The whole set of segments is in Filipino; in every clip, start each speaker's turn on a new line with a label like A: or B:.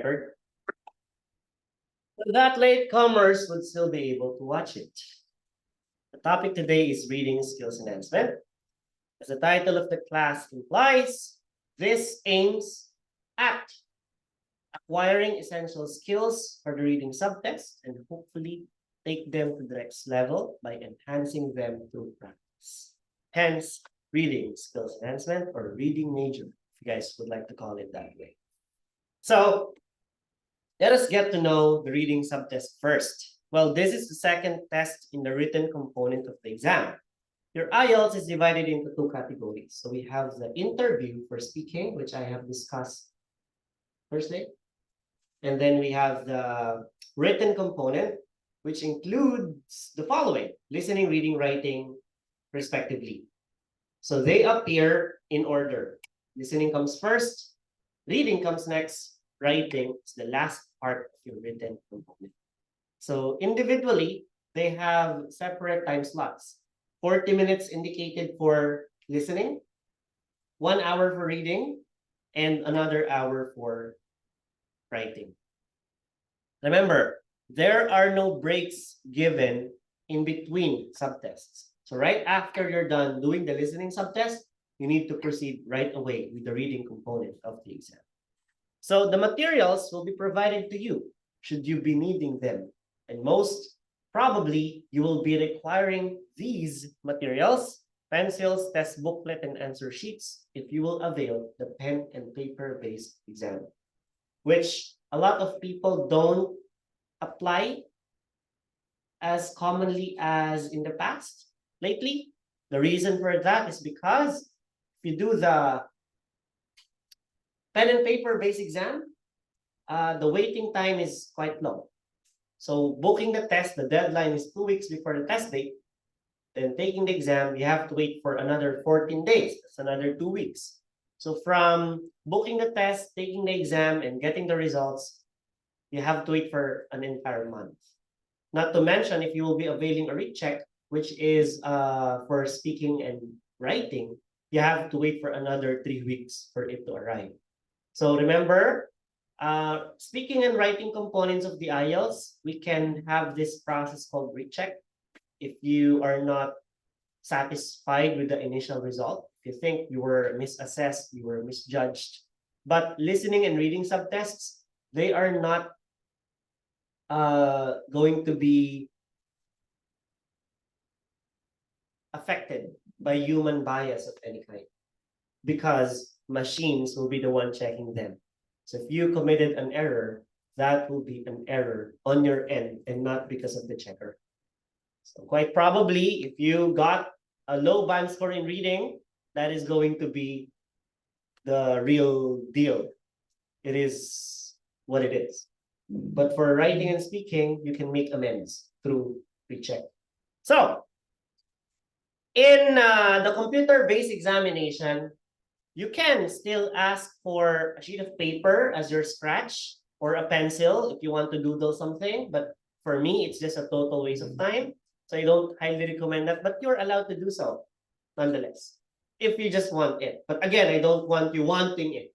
A: record, so that latecomers would still be able to watch it. The topic today is reading skills enhancement. As the title of the class implies, this aims at acquiring essential skills for the reading subtext and hopefully take them to the next level by enhancing them through practice. Hence, reading skills enhancement or reading major, if you guys would like to call it that way. So, let us get to know the reading subtest first. Well, this is the second test in the written component of the exam. Your IELTS is divided into two categories. So we have the interview for speaking, which I have discussed firstly. And then we have the written component, which includes the following: listening, reading, writing, respectively. So they appear in order. Listening comes first, reading comes next, writing is the last part of your written component. So individually, they have separate time slots. 40 minutes indicated for listening, 1 hour for reading, and another hour for writing. Remember, there are no breaks given in between subtests. So right after you're done doing the listening subtest, you need to proceed right away with the reading component of the exam. So the materials will be provided to you should you be needing them. And most probably, you will be requiring these materials: pencils, test booklet, and answer sheets if you will avail the pen and paper-based exam, which a lot of people don't apply as commonly as in the past lately. The reason for that is because if you do the pen and paper-based exam, the waiting time is quite long. So booking the test, the deadline is 2 weeks before the test date. Then taking the exam, you have to wait for another 14 days. That's another 2 weeks. So from booking the test, taking the exam, and getting the results, you have to wait for an entire month. Not to mention, if you will be availing a recheck, which is for speaking and writing, you have to wait for another 3 weeks for it to arrive. So remember, speaking and writing components of the IELTS, we can have this process called recheck. If you are not satisfied with the initial result, if you think you were misassessed, you were misjudged, but listening and reading subtests, they are not going to be affected by human bias of any kind, because machines will be the one checking them. So if you committed an error, that will be an error on your end and not because of the checker. So quite probably, if you got a low band score in reading, that is going to be the real deal. It is what it is. But for writing and speaking, you can make amends through recheck. So in the computer-based examination, you can still ask for a sheet of paper as your scratch or a pencil if you want to doodle something. But for me, it's just a total waste of time. So I don't highly recommend that, but you're allowed to do so nonetheless, if you just want it. But again, I don't want you wanting it.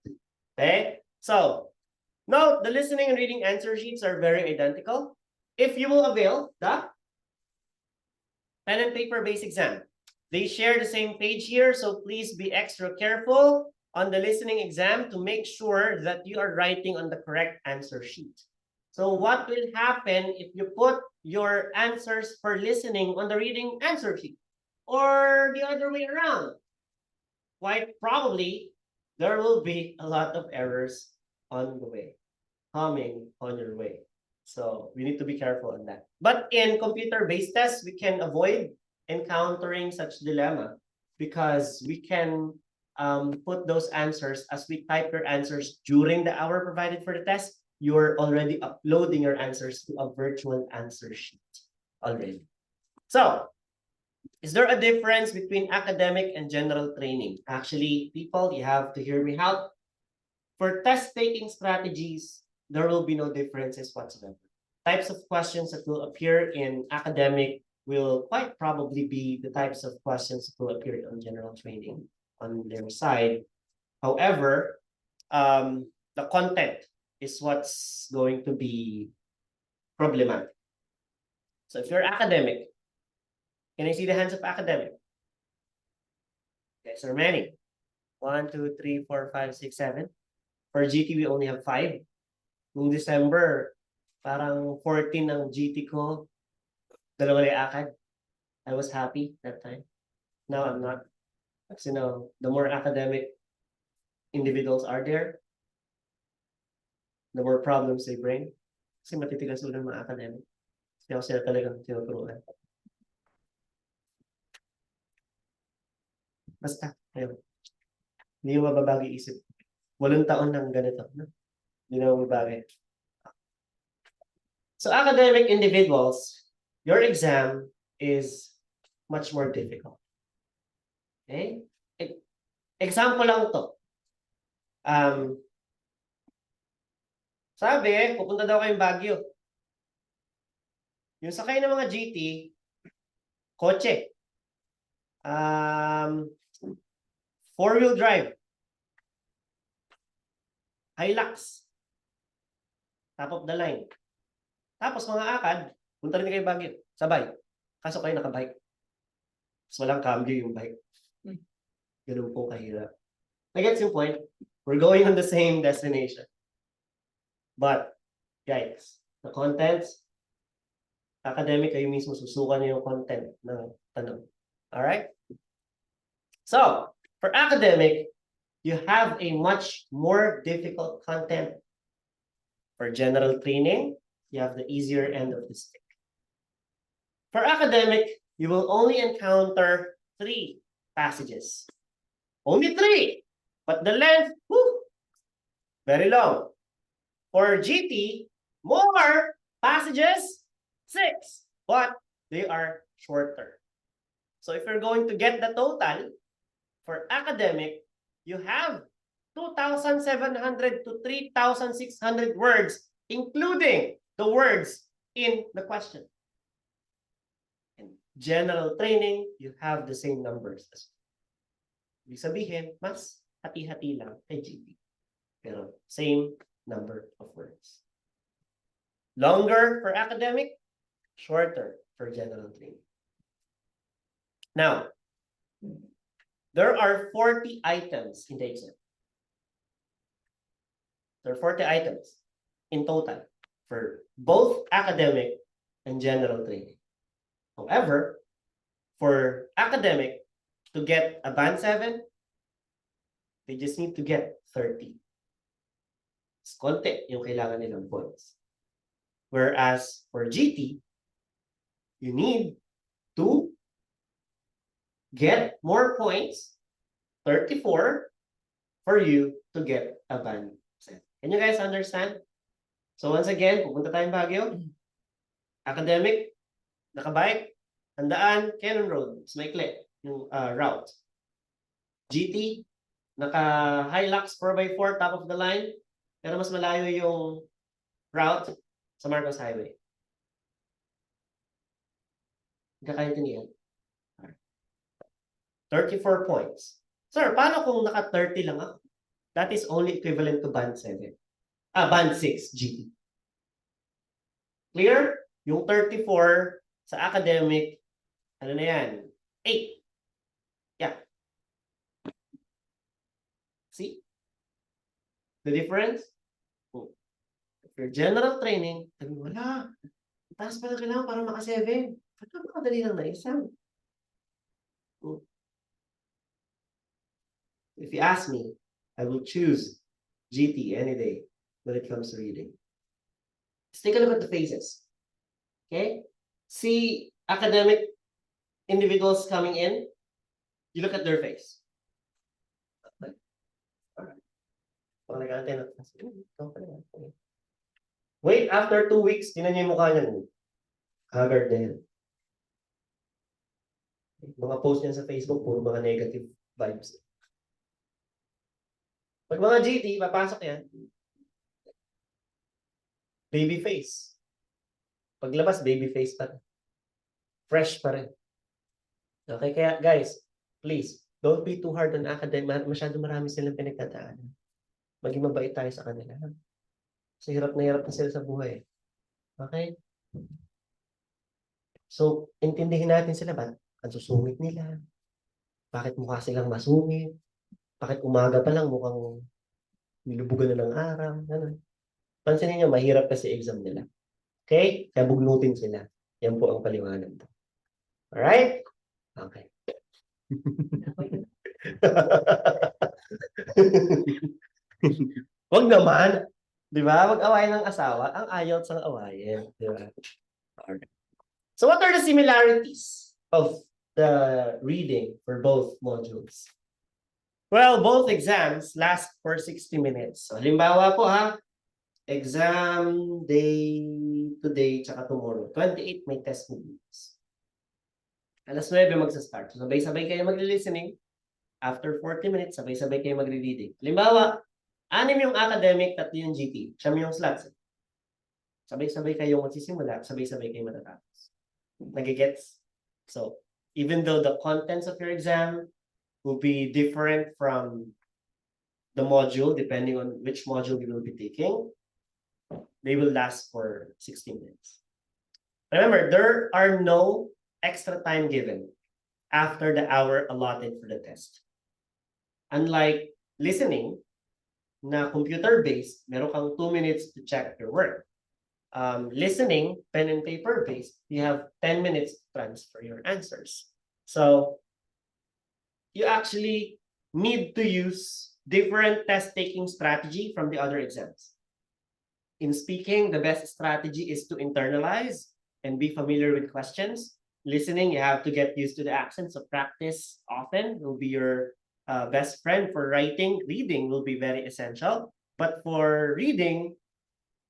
A: Okay? So note, the listening and reading answer sheets are very identical. If you will avail the pen and paper-based exam, they share the same page here, so please be extra careful on the listening exam to make sure that you are writing on the correct answer sheet. So what will happen if you put your answers for listening on the reading answer sheet, or the other way around? Quite probably, there will be a lot of errors on the way, coming on your way. So we need to be careful on that. But in computer-based tests, we can avoid encountering such dilemma because we can put those answers as we type your answers during the hour provided for the test. You're already uploading your answers to a virtual answer sheet already. So, is there a difference between academic and general training? Actually, people, you have to hear me out. For test-taking strategies, there will be no differences whatsoever. Types of questions that will appear in academic will quite probably be the types of questions that will appear on general training on their side. However, the content is what's going to be problematic. So if you're academic, can I see the hands of academic? Yes, there are many. 1, 2, 3, 4, 5, 6, 7. For GT, we only have 5. Noong December, parang 14 ang GT ko. Dalawa lang akad. I was happy that time. Now I'm not. Kasi now, the more academic individuals are there, the more problems they bring. Kasi matitigas ulo ng mga academic. Kasi ako sila talagang tinuturuan. Basta, ayun. Hindi mo mababagi isip. 8 taon ng ganito. No? Hindi na mababagi. So academic individuals, your exam is much more difficult. Okay? Example lang to. Sabi, pupunta daw kayong Baguio. Yung sakay ng mga GT, kotse. 4-wheel drive. Hilux. Top of the line. Tapos mga akad, punta rin kayo Baguio. Sabay. Kaso kayo nakabike. Tapos walang cambio yung bike. Ganun po kahirap. I get yung point. We're going on the same destination. But, guys, the contents, academic, kayo mismo susukan yung content ng tanong. Alright? So, for academic, you have a much more difficult content. For general training, you have the easier end of the stick. For academic, you will only encounter 3 passages. Only 3! But the length, whew, very long. For GT, more passages, 6. But they are shorter. So if you're going to get the total, for academic, you have 2,700 to 3,600 words, including the words in the question. In general training, you have the same numbers. Ibig sabihin, mas hati-hati lang kay GT. Pero same number of words. Longer for academic, shorter for general training. Now, there are 40 items in the exam. There are 40 items in total for both academic and general training. However, for academic, to get a band 7, they just need to get 30. It's konti yung kailangan nilang points. Whereas for GT, you need to get more points, 34, for you to get a band 7. Can you guys understand? So once again, pupunta tayong Baguio. Academic, nakabike, handaan, Cannon Road, mas maikli yung route. GT, naka-Hilux 4x4, top of the line, pero mas malayo yung route sa Marcos Highway. Kakaintindihan? 34 points. Sir, paano kung naka-30 lang ako? That is only equivalent to band 7. Band 6 GT. Clear? Yung 34 sa academic, ano na yan? 8. Yeah. See? The difference? If you're general training, sabi mo, wala. Taas pala kailangan para maka-7. Ito makadali lang na exam. If you ask me, I will choose GT any day when it comes to reading. Let's take a look at the phases. Okay? See academic individuals coming in. You look at their face. Wait, after 2 weeks, tinan niyo yung mukha niya. Haggard na yan. Mga post niya sa Facebook, puro mga negative vibes. Pag mga GT, papasok yan. Baby face. Paglabas, baby face pa rin. Fresh pa rin. Okay, kaya guys, please, don't be too hard on academic. Masyado marami silang pinagdadaanan. Maging mabait tayo sa kanila. Kasi hirap na sila sa buhay. Okay? So, intindihin natin sila ba? Ang susungit nila. Bakit mukha silang masungit? Bakit umaga pa lang mukhang nilubugan na ng araw? Ganun. Pansinin nyo, mahirap kasi exam nila. Okay? Kaya bugnutin sila. Yan po ang paliwanag. Alright? Okay. Wag naman. Di ba? Wag awayin ng asawa. Ang ayaw sa awayin. Di ba? Alright. So what are the similarities of the reading for both modules? Well, both exams last for 60 minutes. So, halimbawa po ha, exam day today tsaka tomorrow. 28 may test movies. Alas 9 magsa-start. So, sabay-sabay kayo mag-listening. After 40 minutes, sabay-sabay kayo magre-reading. Halimbawa, 6 yung academic, 3 yung GT. 9 yung slots. Sabay-sabay kayo magsisimula, sabay-sabay kayo matatapos. Nagigets? So, even though the contents of your exam will be different from the module, depending on which module you will be taking, they will last for 60 minutes. Remember, there are no extra time given after the hour allotted for the test. Unlike listening, na computer-based, meron kang 2 minutes to check your work. Listening, pen and paper-based, you have 10 minutes to transfer your answers. So, you actually need to use different test-taking strategy from the other exams. In speaking, the best strategy is to internalize and be familiar with questions. Listening, you have to get used to the accent, so practice often will be your best friend. For writing. Reading will be very essential. But for reading,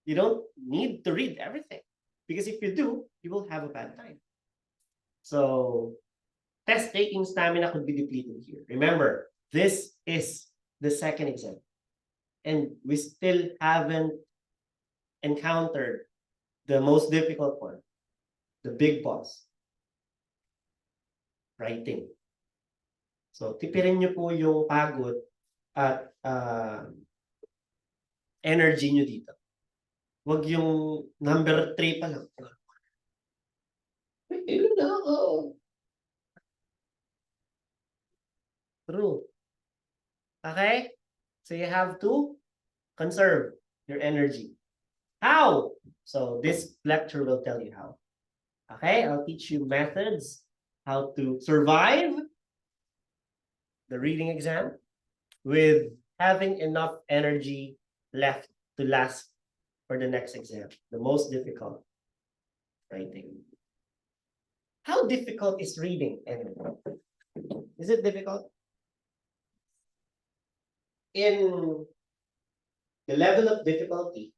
A: you don't need to read everything. Because if you do, you will have a bad time. So, test-taking stamina could be depleted here. Remember, this is the second exam. And we still haven't encountered the most difficult one, the big boss, writing. So, tipirin nyo po yung pagod at energy nyo dito. Huwag yung number 3 pa lang. Ilan na ako? True. Okay? So you have to conserve your energy. How? So this lecture will tell you how. Okay? I'll teach you methods, how to survive the reading exam with having enough energy left to last for the next exam, the most difficult writing. How difficult is reading anyway? Is it difficult? In the level of difficulty,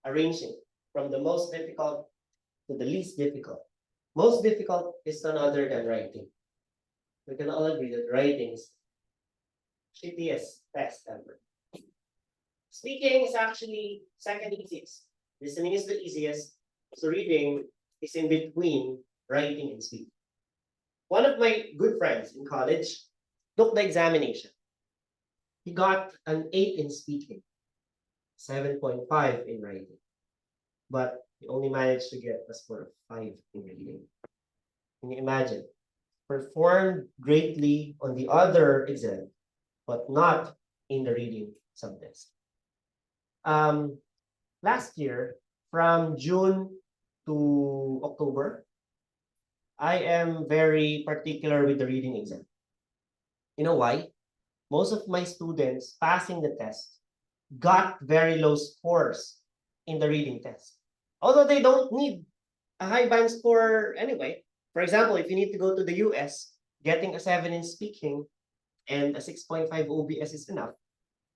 A: arranging from the most difficult to the least difficult. Most difficult is none other than writing. We can all agree that writing is shittiest test ever. Speaking is actually second easiest. Listening is the easiest. So reading is in between writing and speaking. One of my good friends in college took the examination. He got an 8 in speaking, 7.5 in writing. But he only managed to get a score of 5 in reading. Can you imagine? Performed greatly on the other exam, but not in the reading subtest. Last year, from June to October, I am very particular with the reading exam. You know why? Most of my students passing the test got very low scores in the reading test. Although they don't need a high band score anyway. For example, if you need to go to the US, getting a 7 in speaking and a 6.5 OBS is enough.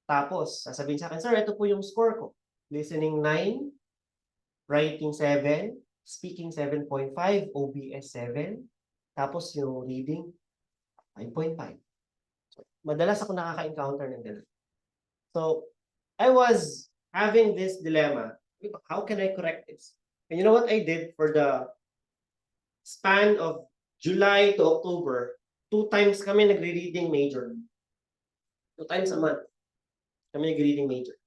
A: Tapos, sasabihin sa akin, sir, ito po yung score ko. Listening 9, writing 7, speaking 7.5, OBS 7, tapos yung reading 5.5. Madalas ako nakaka-encounter ng ganun. So, I was having this dilemma. How can I correct this? And you know what I did for the span of July to October? 2 times kami nagre-reading major. 2 times a month kami nagre-reading major.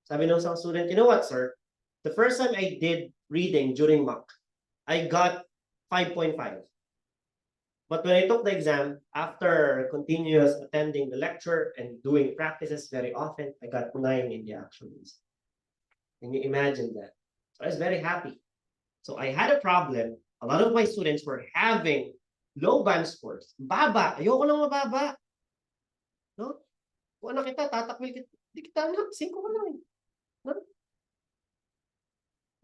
A: Sabi ng isang student, you know what, sir? The first time I did reading during mock, I got 5.5. But when I took the exam, after continuous attending the lecture and doing practices very often, I got 9 in the actual exam. Can you imagine that? So I was very happy. So I had a problem. A lot of my students were having low band scores. Baba. Ayoko lang mababa. No? Kung ano kita, tatakwil kita. Di kita anak. 5 ko lang eh.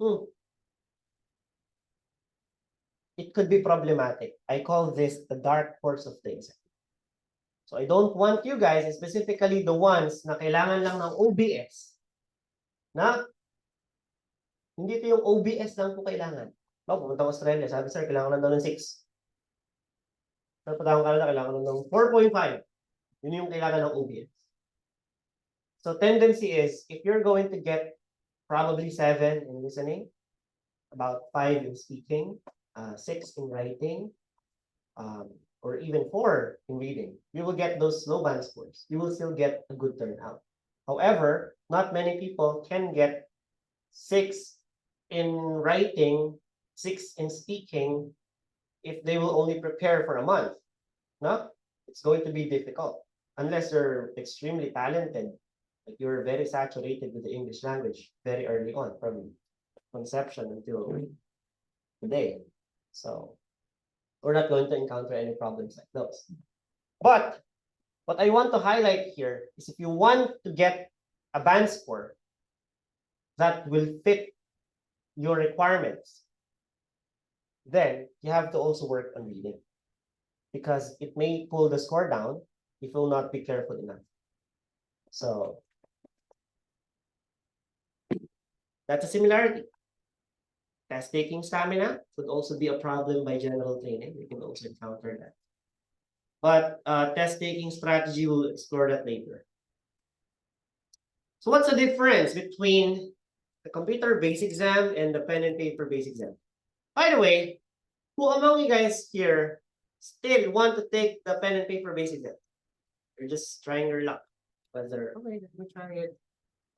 A: No? It could be problematic. I call this the dark horse of the exam. So I don't want you guys, specifically the ones na kailangan lang ng OBS, na hindi ito yung OBS lang po kailangan. Pumunta ko Australia, sabi sir, kailangan lang daw ng 6. Napunta ko Canada, kailangan lang ng 4.5. Yun yung kailangan ng OBS. So tendency is, if you're going to get probably 7 in listening, about 5 in speaking, 6 in writing, or even 4 in reading, you will get those low band scores. You will still get a good turnout. However, not many people can get 6 in writing, 6 in speaking, if they will only prepare for a month. No, it's going to be difficult unless you're extremely talented, like you're very saturated with the English language very early on, from conception until today. So we're not going to encounter any problems like those. But what I want to highlight here is, if you want to get a band score that will fit your requirements, then you have to also work on reading, because it may pull the score down if you will not be careful enough. So that's a similarity. Test taking stamina could also be a problem by general training. We can also encounter that. But test taking strategy, we'll explore that later. So what's the difference between the computer-based exam and the pen and paper-based exam? By the way, who among you guys here still want to take the pen and paper-based exam? You're just trying your luck. Whether, okay, let me try it.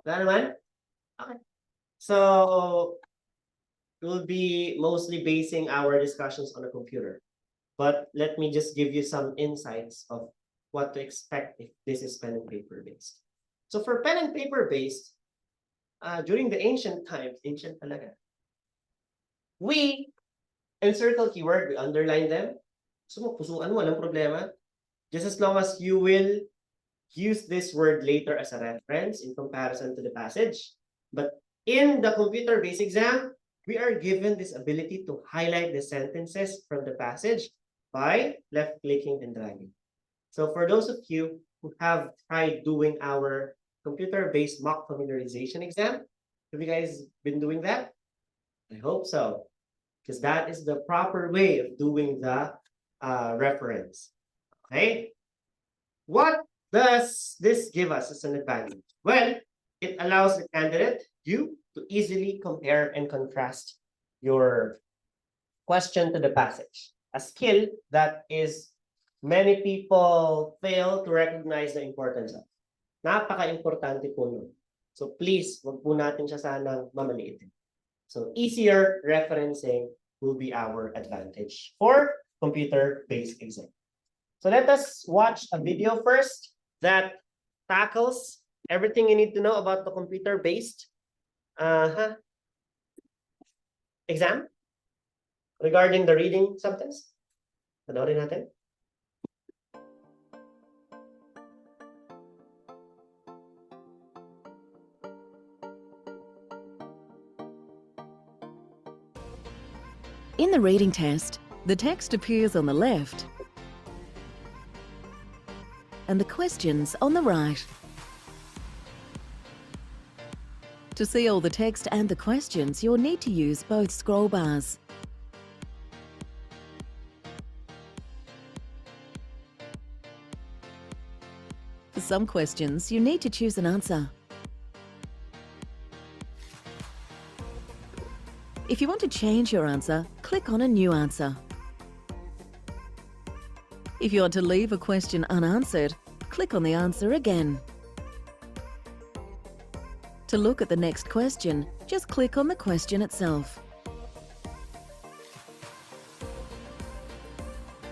A: Wala naman? Okay. So we'll be mostly basing our discussions on a computer. But let me just give you some insights of what to expect if this is pen and paper-based. So for pen and paper-based, during the ancient times, ancient talaga, we encircle keyword, we underline them. So pusuan mo, walang problema. Just as long as you will use this word later as a reference in comparison to the passage. But in the computer-based exam, we are given this ability to highlight the sentences from the passage by left-clicking and dragging. So for those of you who have tried doing our computer-based mock familiarization exam, have you guys been doing that? I hope so, because that is the proper way of doing the reference. Okay? What does this give us as an advantage? Well, it allows the candidate, you, to easily compare and contrast your question to the passage. A skill that is many people fail to recognize the importance of. Napaka-importante po nun. So please, wag po natin siya sanang mamaliitin. So easier referencing will be our advantage for computer-based exam. So let us watch a video first that tackles everything you need to know about the computer-based exam regarding the reading subtest. Panoorin natin.
B: In the reading test, the text appears on the left and the questions on the right. To see all the text and the questions, you'll need to use both scroll bars. For some questions, you need to choose an answer. If you want to change your answer, click on a new answer. If you want to leave a question unanswered, click on the answer again. To look at the next question, just click on the question itself.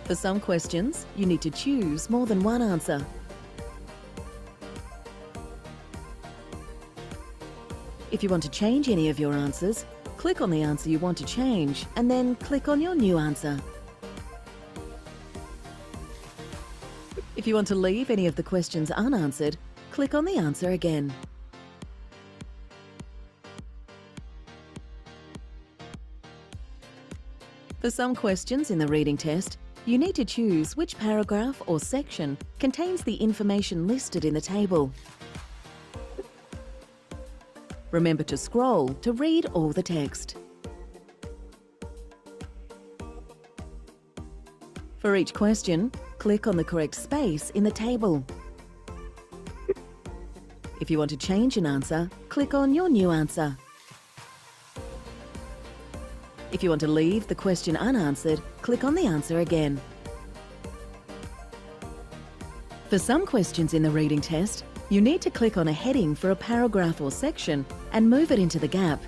B: For some questions, you need to choose more than one answer. If you want to change any of your answers, click on the answer you want to change and then click on your new answer. If you want to leave any of the questions unanswered, click on the answer again. For some questions in the reading test, you need to choose which paragraph or section contains the information listed in the table. Remember to scroll to read all the text. For each question, click on the correct space in the table. If you want to change an answer, click on your new answer. If you want to leave the question unanswered, click on the answer again. For some questions in the reading test, you need to click on a heading for a paragraph or section and move it into the gap.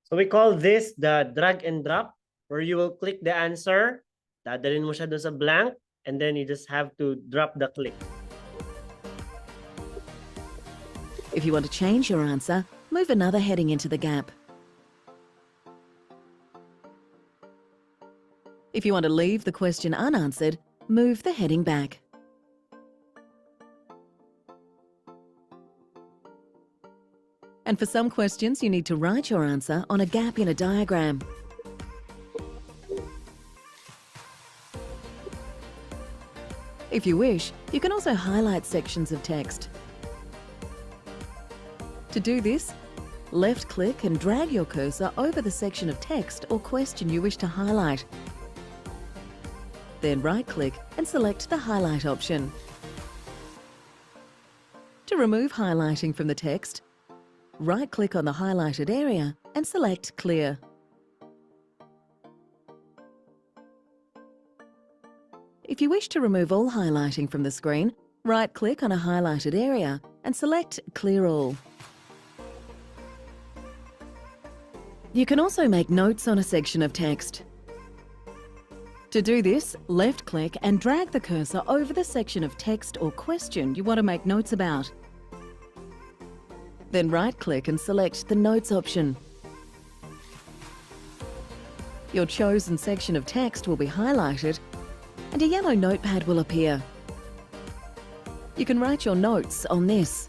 A: So we call this the drag and drop, where you will click the answer, dadalhin mo siya dun sa blank, and then you just have to drop the click.
B: If you want to change your answer, move another heading into the gap. If you want to leave the question unanswered, move the heading back. And for some questions, you need to write your answer on a gap in a diagram. If you wish, you can also highlight sections of text. To do this, left-click and drag your cursor over the section of text or question you wish to highlight. Then right-click and select the highlight option. To remove highlighting from the text, right-click on the highlighted area and select Clear. If you wish to remove all highlighting from the screen, right-click on a highlighted area and select Clear All. You can also make notes on a section of text. To do this, left-click and drag the cursor over the section of text or question you want to make notes about. Then right-click and select the Notes option. Your chosen section of text will be highlighted and a yellow notepad will appear. You can write your notes on this.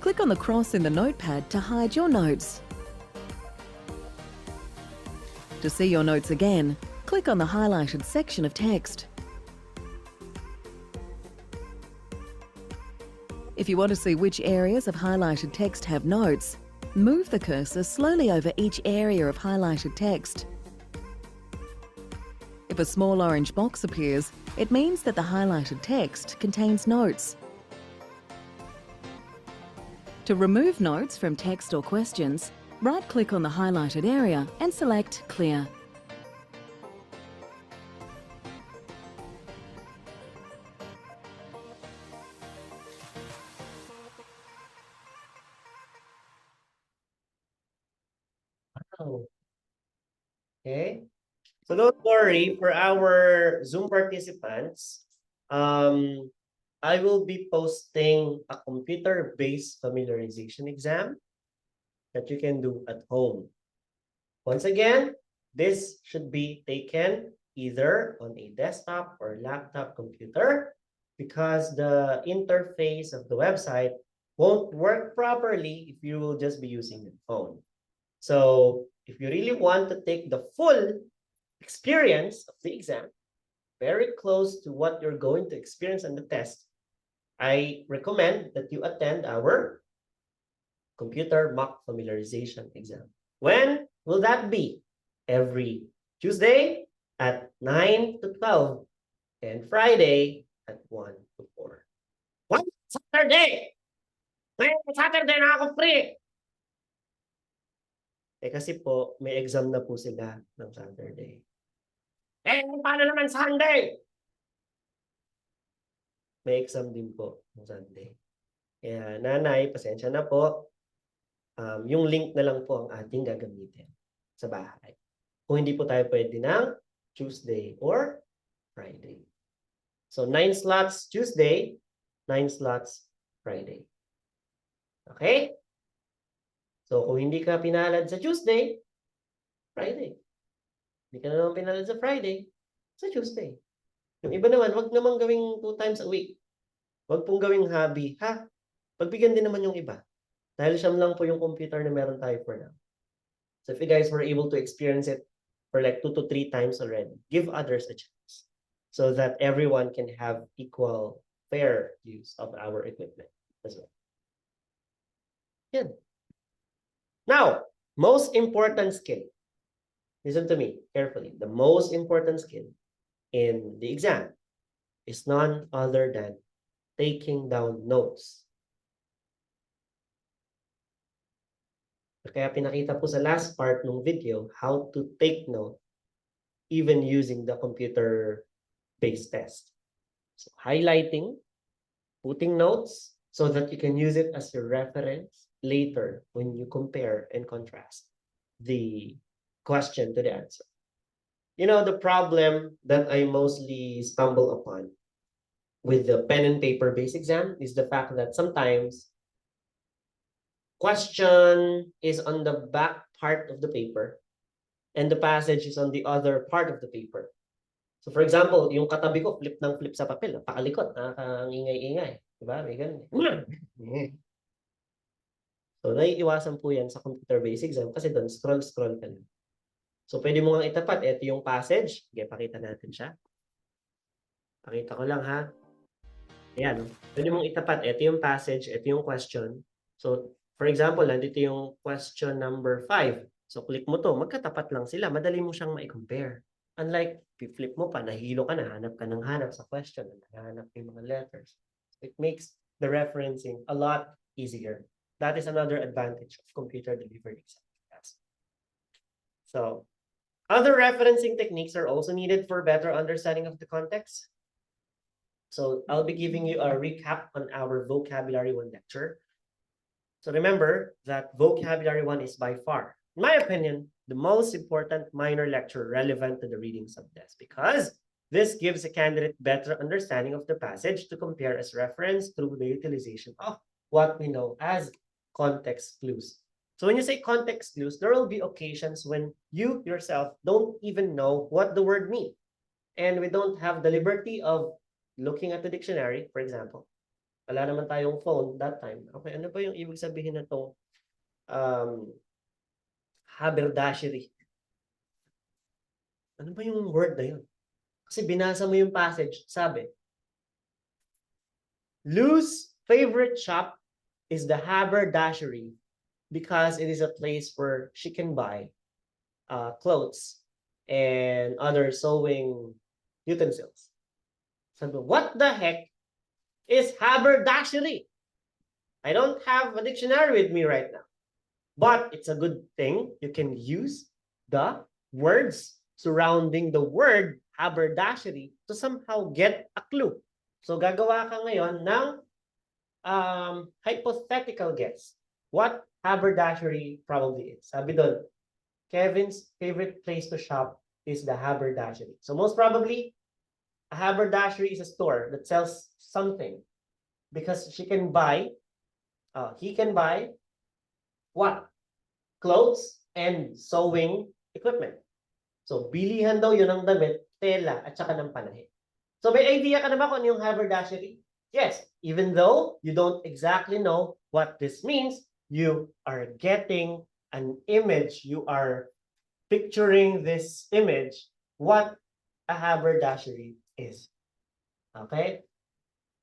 B: Click on the cross in the notepad to hide your notes. To see your notes again, click on the highlighted section of text. If you want to see which areas of highlighted text have notes, move the cursor slowly over each area of highlighted text. If a small orange box appears, it means that the highlighted text contains notes. To remove notes from text or questions, right-click on the highlighted area and select Clear.
A: Oh. Okay. So don't worry, for our Zoom participants, I will be posting a computer-based familiarization exam that you can do at home. Once again, this should be taken either on a desktop or laptop computer because the interface of the website won't work properly if you will just be using the phone. So if you really want to take the full experience of the exam, very close to what you're going to experience on the test, I recommend that you attend our computer mock familiarization exam. When will that be? Every Tuesday at 9 to 12 and Friday at 1 to 4. What? Saturday! Ngayon, Saturday na ako free! Kasi po, may exam na po sila ng Saturday. Paano naman Sunday? may exam din po ng Sunday. Kaya nanay, pasensya na po. Yung link na lang po ang ating gagamitin sa bahay. Kung hindi po tayo pwede ng Tuesday or Friday. So 9 slots Tuesday, 9 slots Friday. Okay? So kung hindi ka pinalad sa Tuesday, Friday. Hindi ka na naman pinalad sa Friday, sa Tuesday. Yung iba naman, wag naman gawing 2 times a week. Wag pong gawing hobby. Ha? Pagbigyan din naman yung iba. Dahil siyam lang po yung computer na meron tayo for now. So if you guys were able to experience it for like 2 to 3 times already, give others a chance so that everyone can have equal, fair use of our equipment as well. Yan. Now, most important skill. Listen to me carefully. The most important skill in the exam is none other than taking down notes. Kaya pinakita po sa last part ng video how to take note even using the computer-based test. So highlighting, putting notes so that you can use it as your reference later when you compare and contrast the question to the answer. You know, the problem that I mostly stumble upon with the pen and paper-based exam is the fact that sometimes question is on the back part of the paper and the passage is on the other part of the paper. So for example, yung katabi ko flip ng flip sa papel, napakalikot, nakakangingay-ingay, diba? May ganun. So naiiwasan po yan sa computer-based exam kasi doon scroll ka lang. So pwede mo nga itapat, ito yung passage. Okay, pakita natin siya. Pakita ko lang ha. Ayan, pwede mong itapat, ito yung passage, ito yung question. So for example, nandito yung question number 5. So, click mo to, magkatapat lang sila. Madali mo siyang ma-compare. Unlike, flip mo pa, nahilo ka na, hanap ka ng hanap sa question, nahanap yung mga letters. It makes the referencing a lot easier. That is another advantage of computer-delivered exams. So, other referencing techniques are also needed for better understanding of the context. So, I'll be giving you a recap on our Vocabulary 1 lecture. So remember that Vocabulary 1 is by far, in my opinion, the most important minor lecture relevant to the reading subtest because this gives a candidate better understanding of the passage to compare as reference through the utilization of what we know as context clues. So when you say context clues, there will be occasions when you yourself don't even know what the word means. And we don't have the liberty of looking at the dictionary, for example. Wala naman tayong phone that time. Okay, ano ba yung ibig sabihin na itong haberdashery? Ano ba yung word na yun? Kasi binasa mo yung passage, sabi, Lou's favorite shop is the haberdashery because it is a place where she can buy clothes and other sewing utensils. Sabi, what the heck is haberdashery? I don't have a dictionary with me right now, but it's a good thing you can use the words surrounding the word haberdashery to somehow get a clue. So gagawa ka ngayon ng hypothetical guess what haberdashery probably is. Sabi doon, Kevin's favorite place to shop is the haberdashery. So most probably, a haberdashery is a store that sells something because he can buy what? Clothes and sewing equipment. So, bilihan daw yun ng damit, tela, at saka ng panahe. So, may idea ka na ba kung ano yung haberdashery? Yes, even though you don't exactly know what this means, you are getting an image. You are picturing this image, what a haberdashery is. Okay?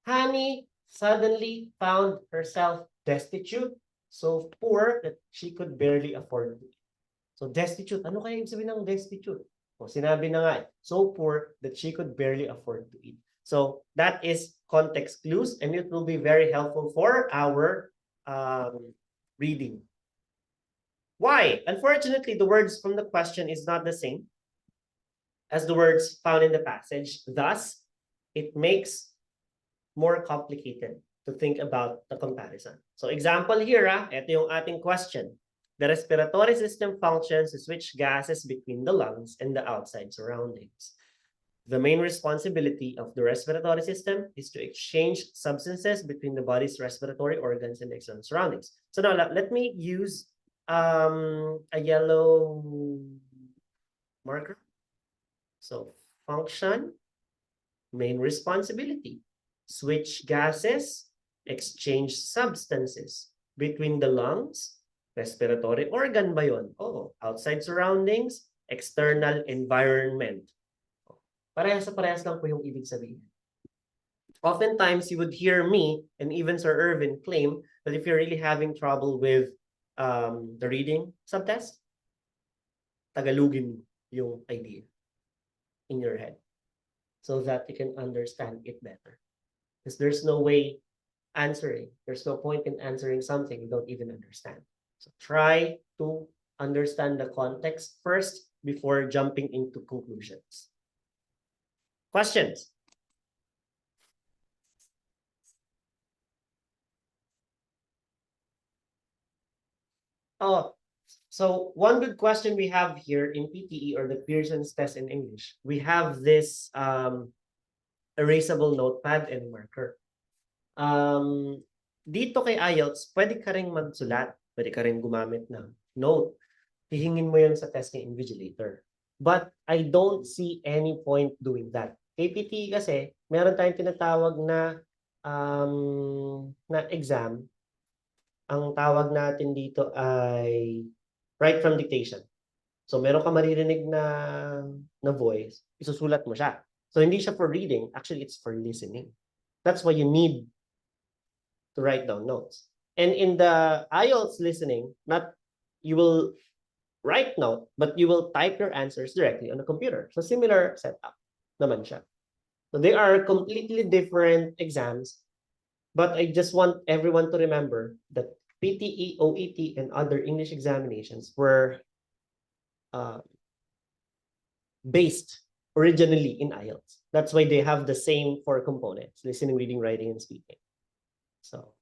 A: Honey suddenly found herself destitute, so poor that she could barely afford to eat. So destitute, ano kaya ibig sabihin ng destitute? O sinabi na nga, so poor that she could barely afford to eat. So that is context clues and it will be very helpful for our reading. Why? Unfortunately, the words from the question is not the same as the words found in the passage. Thus, it makes more complicated to think about the comparison. So example here, ito yung ating question. The respiratory system functions to switch gases between the lungs and the outside surroundings. The main responsibility of the respiratory system is to exchange substances between the body's respiratory organs and external surroundings. So now let me use a yellow marker. So function, main responsibility, switch gases, exchange substances between the lungs, respiratory organ ba yun? Oh, outside surroundings, external environment. Parehas lang po yung ibig sabihin. Oftentimes, you would hear me and even Sir Irvin claim that if you're really having trouble with the reading subtest, Tagalogin yung idea in your head so that you can understand it better. Because there's no way answering, there's no point in answering something you don't even understand. So try to understand the context first before jumping into conclusions. Questions? Oh, so one good question we have here in PTE or the Pearson's test in English, we have this erasable notepad and marker. Dito kay IELTS, pwede ka rin magsulat, pwede ka rin gumamit ng note. Hihingin mo yun sa testing invigilator. But I don't see any point doing that. KPT kasi, meron tayong tinatawag na exam. Ang tawag natin dito ay write from dictation. So meron ka maririnig na voice, isusulat mo siya. So hindi siya for reading, actually it's for listening. That's why you need to write down notes. And in the IELTS listening, not you will write note, but you will type your answers directly on the computer. So similar setup naman siya. So they are completely different exams, but I just want everyone to remember that PTE, OET, and other English examinations were based originally in IELTS. That's why they have the same 4 components: listening, reading, writing, and speaking. So,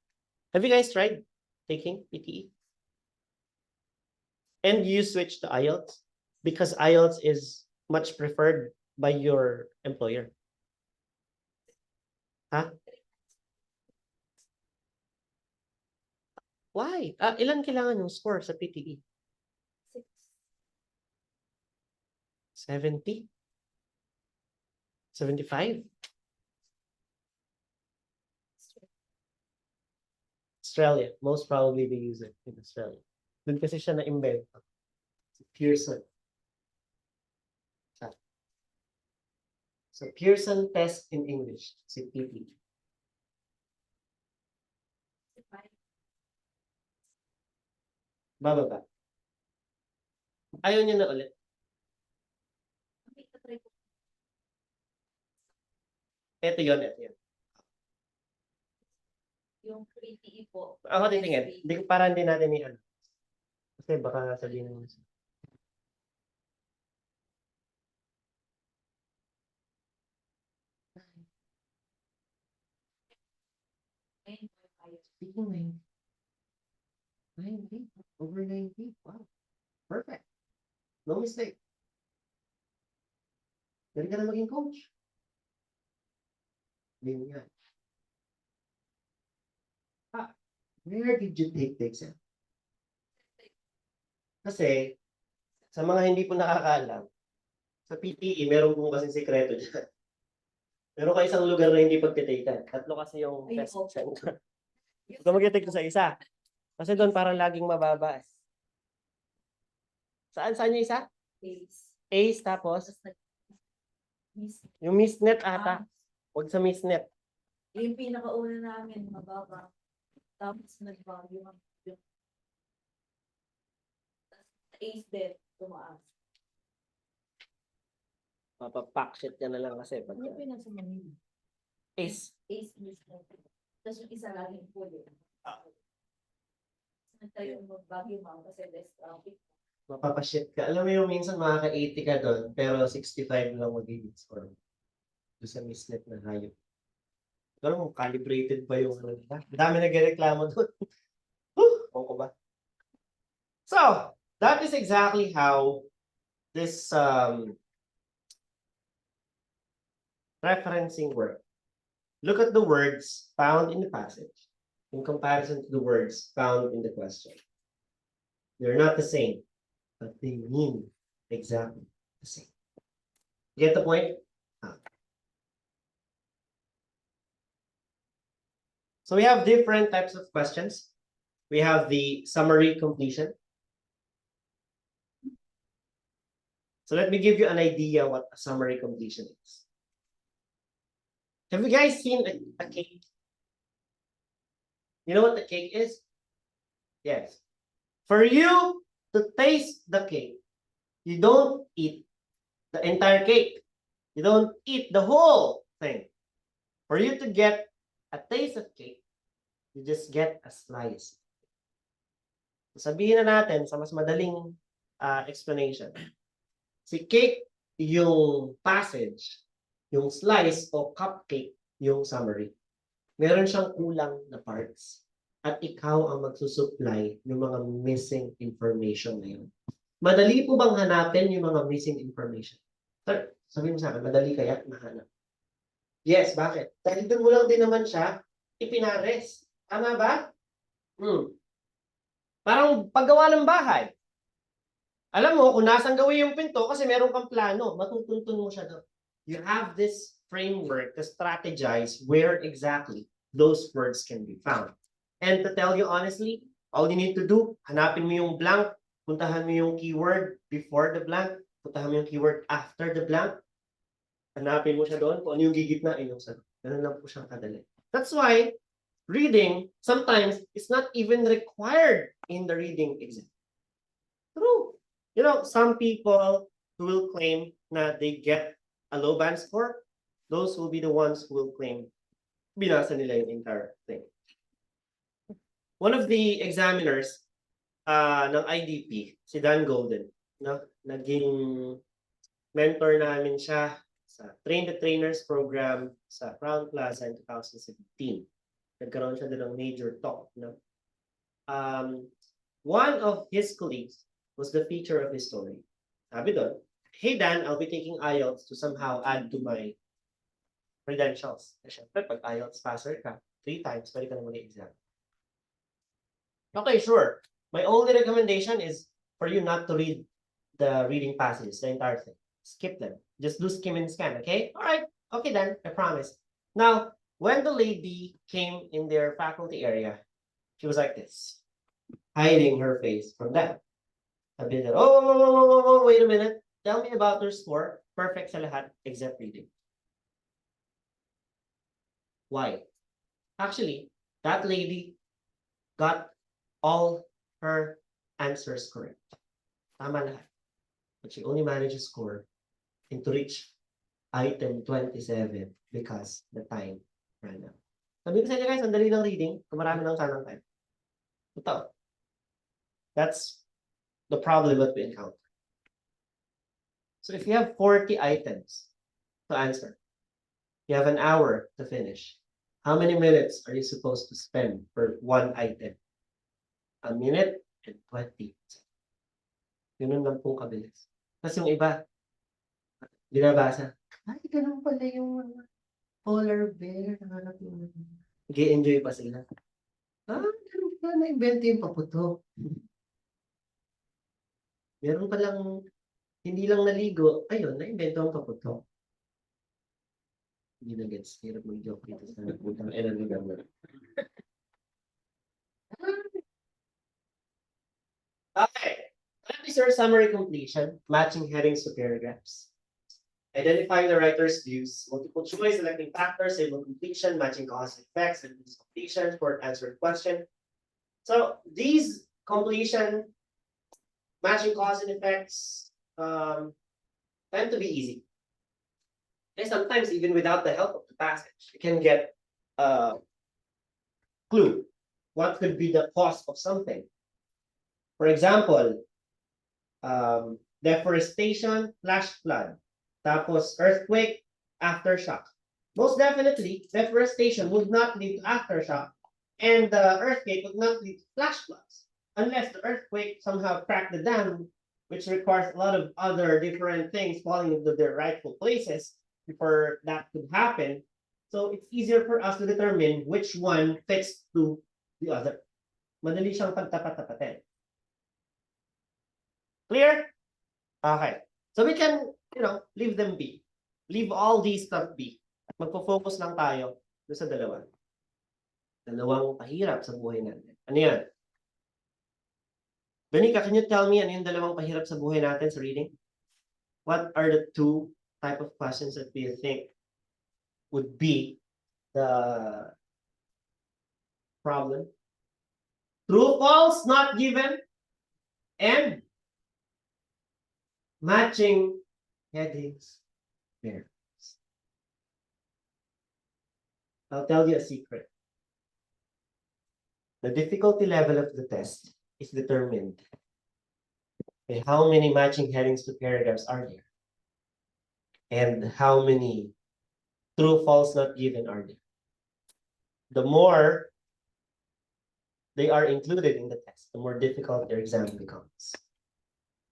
A: have you guys tried taking PTE? And you switch to IELTS because IELTS is much preferred by your employer. Huh? Why? Ilan kailangan yung score sa PTE? 70? 75? Australia. Most probably they use it in Australia. Doon kasi siya na-invent. Pearson. So Pearson test in English. Si PTE. Bababa. Ayaw niyo na ulit. Ito yun.
C: Yung PTE po.
A: Ako titingin. Hindi ko parang hindi natin i-ano. Kasi baka sabihin naman siya. Speaking 90. Over 90. Wow. Perfect. No mistake. Dali ka na maging coach. Hindi yan. Where did you take the exam? Kasi, sa mga hindi po nakakaalam, sa PTE, meron po kasi sekreto dyan. Meron ka isang lugar na hindi pagtitaken. 3 kasi yung
C: Ay,
A: test
C: opo.
A: center. Huwag ka mag-take sa isa. Kasi doon parang laging mababa. Saan yung isa?
C: Base.
A: Ace, tapos yung Missnet ata. Huwag sa Missnet.
C: Yung pinakauna namin, mababa. Tapos nagbago yung Ace din, tumaas.
A: Papapackshit ka na lang kasi.
C: Ano yung pinasa Manila?
A: Ace.
C: Ace is tapos yung isa laging full eh. Nagtayo yung Baguio Mount kasi less traffic.
A: Mapapashit ka. Alam mo yung minsan makaka-80 ka doon, pero 65 lang magiging score. Doon sa Missnet na hayop. Pero kung calibrated ba yung ano nila? Ang dami nagreklamo doon. Ewan ko ba? So, that is exactly how this referencing works. Look at the words found in the passage in comparison to the words found in the question. They're not the same, but they mean exactly the same. Get the point? So we have different types of questions. We have the summary completion. So let me give you an idea what a summary completion is. Have you guys seen a cake? You know what the cake is? Yes. For you to taste the cake, you don't eat the entire cake. You don't eat the whole thing. For you to get a taste of cake, you just get a slice. Sabihin na natin sa mas madaling explanation. Si cake yung passage, yung slice o cupcake yung summary. Meron siyang kulang na parts at ikaw ang magsusupply ng mga missing information na yun. Madali po bang hanapin yung mga missing information? Sir, sabihin mo sa akin, madali kaya mahanap? Yes, bakit? Dahil doon mo lang din naman siya ipinares. Tama ba? Parang paggawa ng bahay. Alam mo, kung nasaan gawin yung pinto, kasi meron kang plano, matutuntun mo siya doon. You have this framework to strategize where exactly those words can be found. And to tell you honestly, all you need to do, hanapin mo yung blank, puntahan mo yung keyword before the blank, puntahan mo yung keyword after the blank, hanapin mo siya doon, kung ano yung gigitnain yung sagot. Ganun lang po siyang kadali. That's why reading sometimes is not even required in the reading exam. True. You know, some people who will claim that they get a low band score, those will be the ones who will claim binasa nila yung entire thing. One of the examiners ng IDP, si Dan Golden, no? Naging mentor namin siya sa Train the Trainers program sa Crown Plaza in 2017. Nagkaroon siya din ng major talk. No? One of his colleagues was the feature of his story. Sabi doon, hey Dan, I'll be taking IELTS to somehow add to my credentials. Siyempre, pag IELTS passer ka, 3 times, pwede ka na mag-exam. Okay, sure. My only recommendation is for you not to read the reading passages, the entire thing. Skip them. Just do skim and scan, okay? All right. Okay then, I promise. Now, when the lady came in their faculty area, she was like this, hiding her face from them. Sabi niya, oh, wait a minute. Tell me about her score. Perfect sa lahat except reading. Why? Actually, that lady got all her answers correct. Tama lahat. But she only managed to score and to reach item 27 because the time ran out. Sabi ko sa inyo guys, ang dali ng reading, kung marami lang sanang time. Ito. That's the problem that we encounter. So if you have 40 items to answer, you have an hour to finish. How many minutes are you supposed to spend for one item? A minute and 20. Ganun lang pong kabilis. Kasi yung iba, binabasa. Ay, ganun pala yung polar bear. Nag-i-enjoy pa sila. Ganun pala, na-invento yung paputok. Meron palang, hindi lang naligo, ayun, na-invento ang paputok. Hindi na gets, hirap mag-joke dito sa putang lugar na. Okay. That is your summary completion, matching headings to paragraphs. Identifying the writer's views, multiple choice, selecting factors, table completion, matching cause and effects, and completion, short answered question. So these completion, matching cause and effects tend to be easy. And sometimes even without the help of the passage, you can get a clue. What could be the cause of something? For example, deforestation, flash flood, tapos earthquake, aftershock. most definitely, deforestation would not lead to aftershock, and the earthquake would not lead to flash floods, unless the earthquake somehow cracked the dam, which requires a lot of other different things falling into their rightful places before that could happen. So it's easier for us to determine which one fits to the other. Madali siyang pagtapat-tapatin. Clear? Okay. So we can, leave them be. Leave all these stuff be. Magpo-focus lang tayo doon sa dalawa. Dalawang pahirap sa buhay natin. Ano yan? Benica, can you tell me ano yung dalawang pahirap sa buhay natin sa reading? What are the two type of questions that we think would be the problem? True, false, not given, and matching headings. There. I'll tell you a secret. The difficulty level of the test is determined by how many matching headings to paragraphs are there, and how many true, false, not given are there. The more they are included in the test, the more difficult their exam becomes.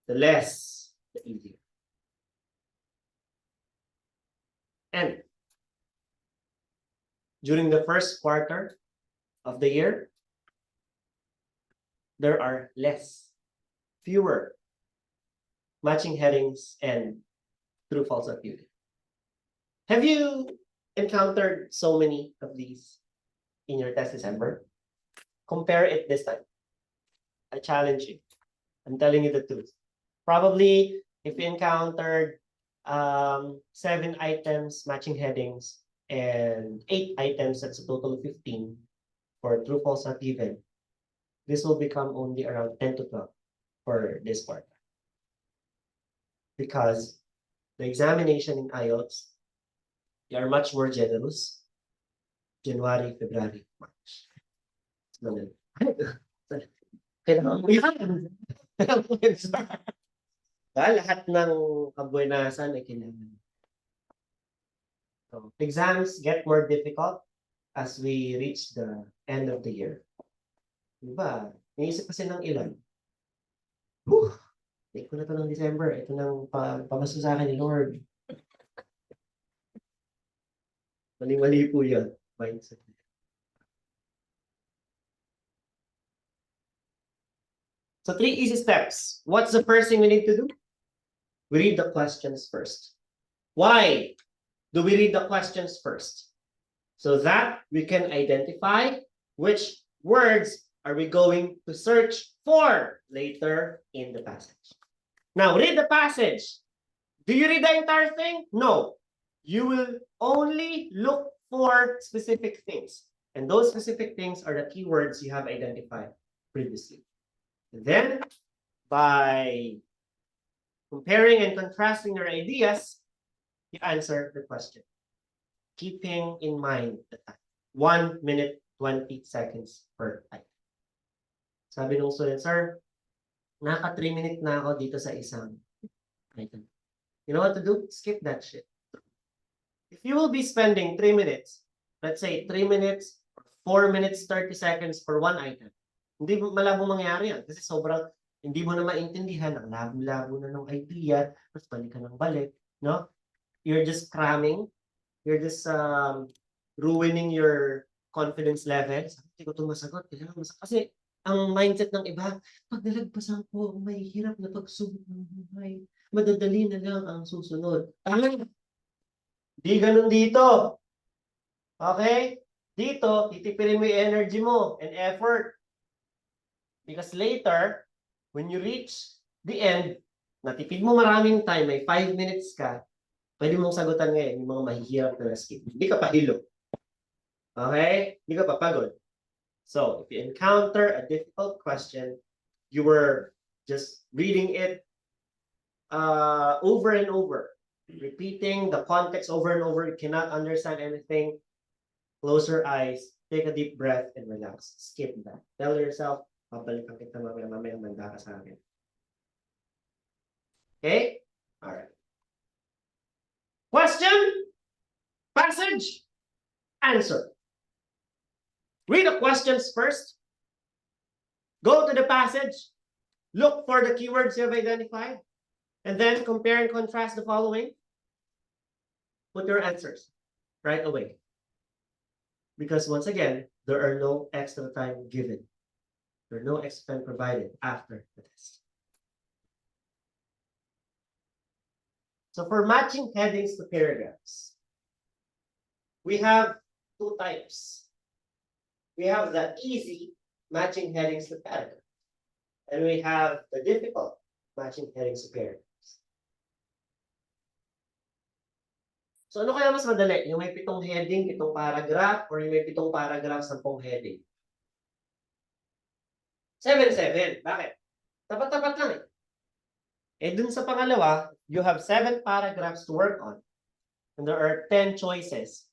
A: The less, the easier. And during the first quarter of the year, there are fewer matching headings and true, false, not given. Have you encountered so many of these in your test December? Compare it this time. I challenge you. I'm telling you the truth. Probably if you encountered 7 items matching headings and 8 items, that's a total of 15 for true, false, not given. This will become only around 10 to 12 for this quarter. Because the examination in IELTS, they are much more generous. January, February, March. Kailangan mo yan. Lahat ng kabuenasan ay kailangan. So, exams get more difficult as we reach the end of the year. Diba? Naisip kasi ng ilan. Take ko na ito ng December. Ito nang pamaso sa akin ni Lord. Mali-mali po yun. Mindset. So 3 easy steps. What's the first thing we need to do? We read the questions first. Why do we read the questions first? So that we can identify which words are we going to search for later in the passage. Now, read the passage. Do you read the entire thing? No. You will only look for specific things. And those specific things are the keywords you have identified previously. Then, by comparing and contrasting your ideas, you answer the question. Keeping in mind the time. 1 minute, 20 seconds per item. Sabi nung student, sir, naka 3 minutes na ako dito sa isang item. You know what to do? Skip that shit. If you will be spending 3 minutes, let's say 3 minutes, 4 minutes, 30 seconds for one item, hindi malabo mangyari yan. Kasi sobrang hindi mo na maintindihan, ang labo-labo na ng idea, tapos balik ka ng balik, no? You're just cramming, you're just ruining your confidence level. Hindi ko ito masagot, kailangan masagot. Kasi ang mindset ng iba, pag nalagpasan ko, may hirap na pagsubok ng buhay. Madadali na lang ang susunod. Di ganun dito. Okay? Dito, titipirin mo yung energy mo and effort. Because later, when you reach the end, natipid mo maraming time, may 5 minutes ka, pwede mong sagutan ngayon yung mga mahihirap na skip. Hindi ka pahilo. Okay? Hindi ka papagod. So, if you encounter a difficult question, you were just reading it over and over, repeating the context over and over, you cannot understand anything, close your eyes, take a deep breath, and relax. Skip that. Tell yourself, babalikan kita mamaya manda ka sa akin. Okay? Alright. Question? Passage, answer. Read the questions first. Go to the passage. Look for the keywords you have identified. And then compare and contrast the following. Put your answers right away. Because once again, there are no extra time given. There are no extra time provided after the test. So for matching headings to paragraphs, we have two types. We have the easy matching headings to paragraphs. And we have the difficult matching headings to paragraphs. So ano kaya mas madali? Yung may 7 heading, 7 paragraph, or yung may 7 paragraph, 10 heading? 7-7. Bakit? Tapat-tapat lang eh. Eh dun sa pangalawa, you have 7 paragraphs to work on. And there are 10 choices.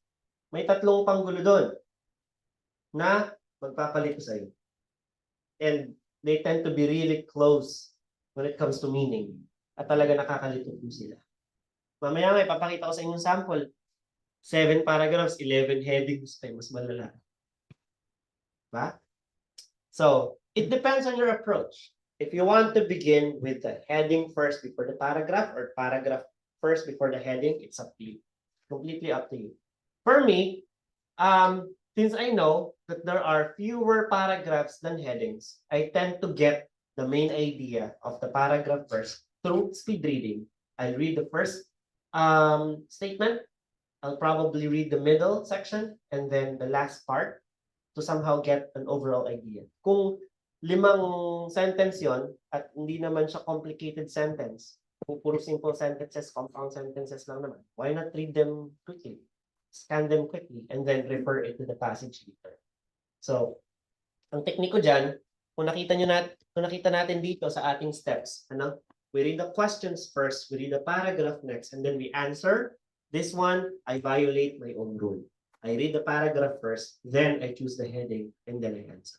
A: May 3 panggulo dun na magpapalito sa'yo. And they tend to be really close when it comes to meaning. At talaga nakakalito po sila. Mamaya may papakita ko sa inyong sample. 7 paragraphs, 11 headings, ay mas malala. Diba? So, it depends on your approach. If you want to begin with the heading first before the paragraph, or paragraph first before the heading, it's up to you. Completely up to you. For me, since I know that there are fewer paragraphs than headings, I tend to get the main idea of the paragraph first through speed reading. I'll read the first statement. I'll probably read the middle section and then the last part to somehow get an overall idea. Kung 5 sentence yon at hindi naman siya complicated sentence, kung puro simple sentences, compound sentences lang naman, why not read them quickly? Scan them quickly and then refer it to the passage later. So, ang technique ko dyan, kung nakita natin dito sa ating steps, ano? We read the questions first, we read the paragraph next, and then we answer. This one, I violate my own rule. I read the paragraph first, then I choose the heading, and then I answer.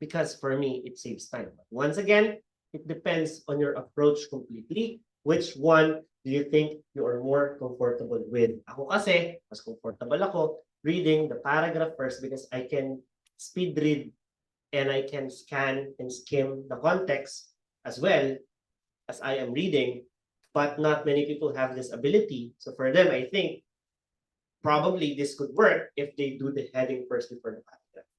A: Because for me, it saves time. But once again, it depends on your approach completely. Which one do you think you are more comfortable with? Ako kasi, mas comfortable ako reading the paragraph first because I can speed read and I can scan and skim the context as well as I am reading, but not many people have this ability. So for them, I think probably this could work if they do the heading first before the paragraph.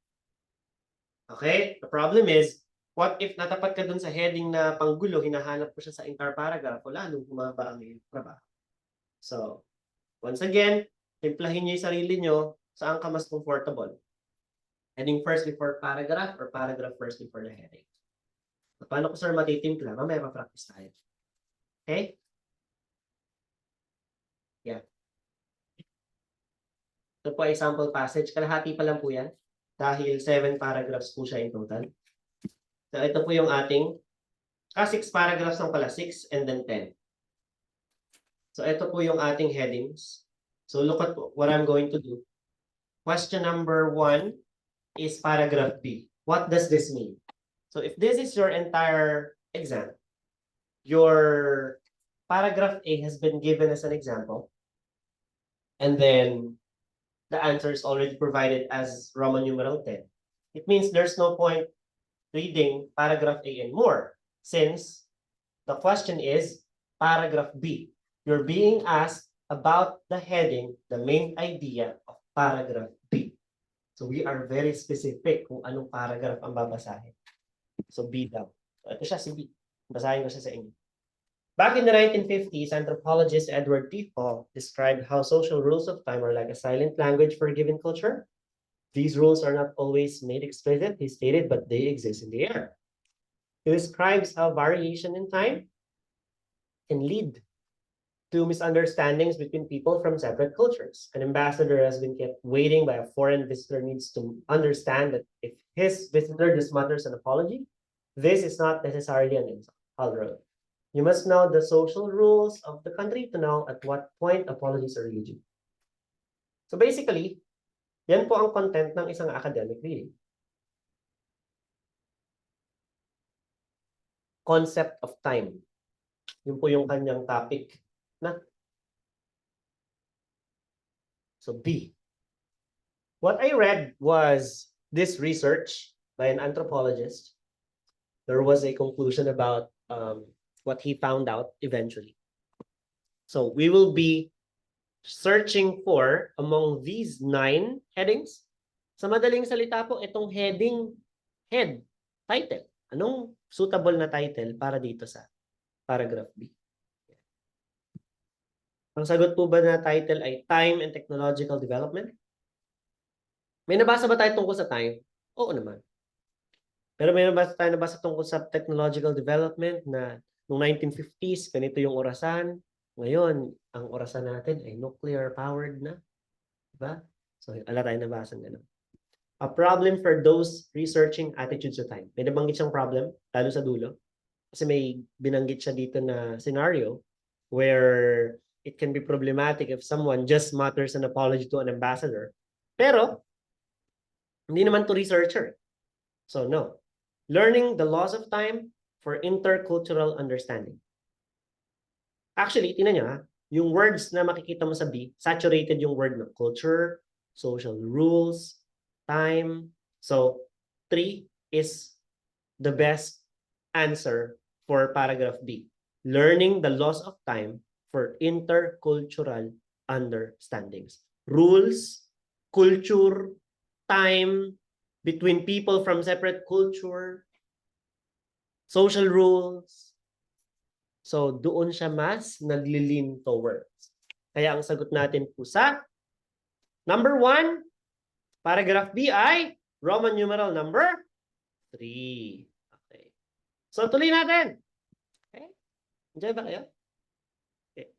A: Okay? The problem is, what if natapat ka dun sa heading na panggulo, hinahanap ko siya sa entire paragraph, wala nung humaba ang iyong trabaho. So, once again, timplahin niyo yung sarili niyo, saan ka mas comfortable? Heading first before paragraph or paragraph first before the heading? Paano ko sir matitimpla? Mamaya pa-practice tayo. Okay? Yeah. Ito po ay sample passage. Kalahati pa lang po yan. Dahil 7 paragraphs po siya in total. So ito po yung ating 6 paragraphs lang pala. 6 and then 10. So ito po yung ating headings. So look at what I'm going to do. Question number 1 is paragraph B. What does this mean? So if this is your entire exam, your paragraph A has been given as an example, and then the answer is already provided as Roman numeral 10. It means there's no point reading paragraph A and more, since the question is paragraph B. You're being asked about the heading, the main idea of paragraph B. So we are very specific kung anong paragraph ang babasahin. So B daw. So ito siya si B. Basahin ko siya sa inyo. Back in the 1950s, anthropologist Edward T. Hall described how social rules of time are like a silent language for a given culture. These rules are not always made explicit, he stated, but they exist in the air. He describes how variation in time can lead to misunderstandings between people from separate cultures. An ambassador has been kept waiting by a foreign visitor needs to understand that if his visitor just mutters an apology, this is not necessarily an insult. Hall wrote. You must know the social rules of the country to know at what point apologies are due. So basically, yan po ang content ng isang academic reading. Concept of time. Yun po yung kanyang topic na So B. What I read was this research by an anthropologist. There was a conclusion about what he found out eventually. So we will be searching for among these 9 headings. Sa madaling salita po, itong heading, head, title. Anong suitable na title para dito sa paragraph B? Ang sagot po ba na title ay Time and Technological Development? May nabasa ba tayo tungkol sa time? Oo naman. Pero may nabasa tungkol sa technological development na noong 1950s, ganito yung orasan. Ngayon, ang orasan natin ay nuclear-powered na. Diba? So, ala tayo nabasa gano'n. A problem for those researching attitudes to time. May nabanggit siyang problem, lalo sa dulo. Kasi may binanggit siya dito na scenario where it can be problematic if someone just mutters an apology to an ambassador. Pero, hindi naman to researcher. So, no. Learning the laws of time for intercultural understanding. Actually, tingnan niyo ha, yung words na makikita mo sa B, saturated yung word ng culture, social rules, time. So, 3 is the best answer for paragraph B. Learning the laws of time for intercultural understandings. Rules, culture, time, between people from separate culture, social rules. So, doon siya mas naglilin towards. Kaya ang sagot natin po sa number 1, paragraph B ay Roman numeral number 3. Okay. So, tuloy natin. Okay? Enjoy ba kayo? Okay.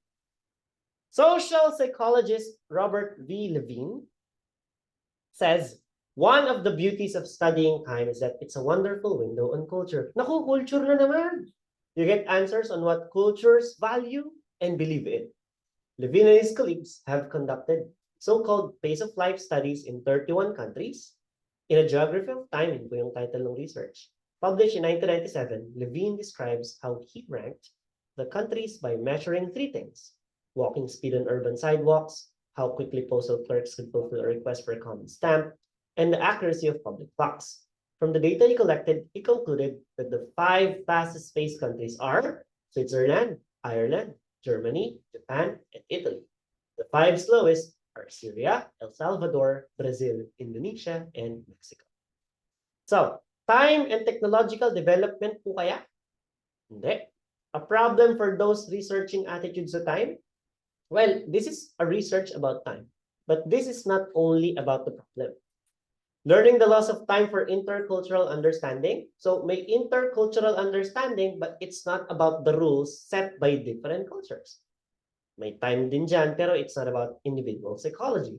A: Social psychologist Robert V. Levine says, one of the beauties of studying time is that it's a wonderful window on culture. Naku, culture na naman. You get answers on what cultures value and believe in. Levine and his colleagues have conducted so-called pace of life studies in 31 countries. In a geography of time, yun po yung title ng research. Published in 1997, Levine describes how he ranked the countries by measuring 3 things. Walking speed on urban sidewalks, how quickly postal clerks could fulfill a request for a common stamp, and the accuracy of public clocks. From the data he collected, he concluded that the 5 fastest paced countries are Switzerland, Ireland, Germany, Japan, and Italy. The 5 slowest are Syria, El Salvador, Brazil, Indonesia, and Mexico. So, time and technological development po kaya? Hindi. A problem for those researching attitudes to time? Well, this is a research about time, but this is not only about the problem. Learning the laws of time for intercultural understanding. So may intercultural understanding, but it's not about the rules set by different cultures. May time din dyan, pero it's not about individual psychology.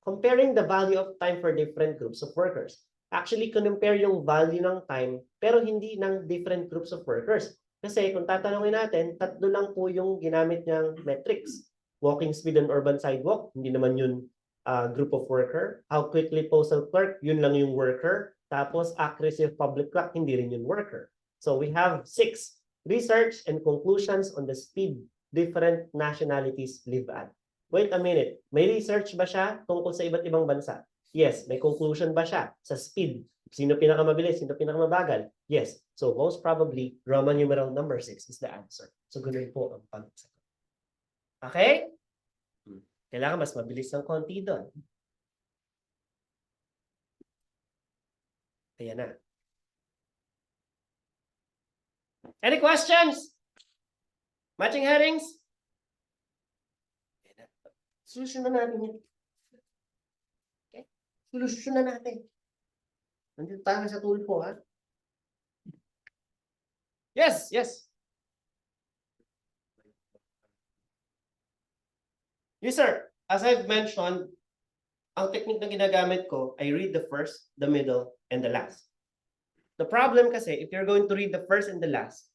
A: Comparing the value of time for different groups of workers. Actually, compare yung value ng time, pero hindi ng different groups of workers. Kasi kung tatanungin natin, 3 lang po yung ginamit niyang metrics. Walking speed on urban sidewalk, hindi naman yun group of worker. How quickly postal clerk, yun lang yung worker. Tapos accuracy of public clock, hindi rin yung worker. So we have 6 research and conclusions on the speed different nationalities live at. Wait a minute, may research ba siya tungkol sa iba't ibang bansa? Yes. May conclusion ba siya sa speed? Sino pinakamabilis? Sino pinakamabagal? Yes. So most probably, Roman numeral number 6 is the answer. So ganun po ang pagsagot. Okay? Kailangan mas mabilis ng konti doon. Ayan na. Any questions? Matching headings? Solusyon na natin yan. Okay? Solusyon na natin. Nandito tayo sa tool po, ha? Yes, yes. Yes, sir. As I've mentioned, ang technique na ginagamit ko, I read the first, the middle, and the last. The problem kasi, if you're going to read the first and the last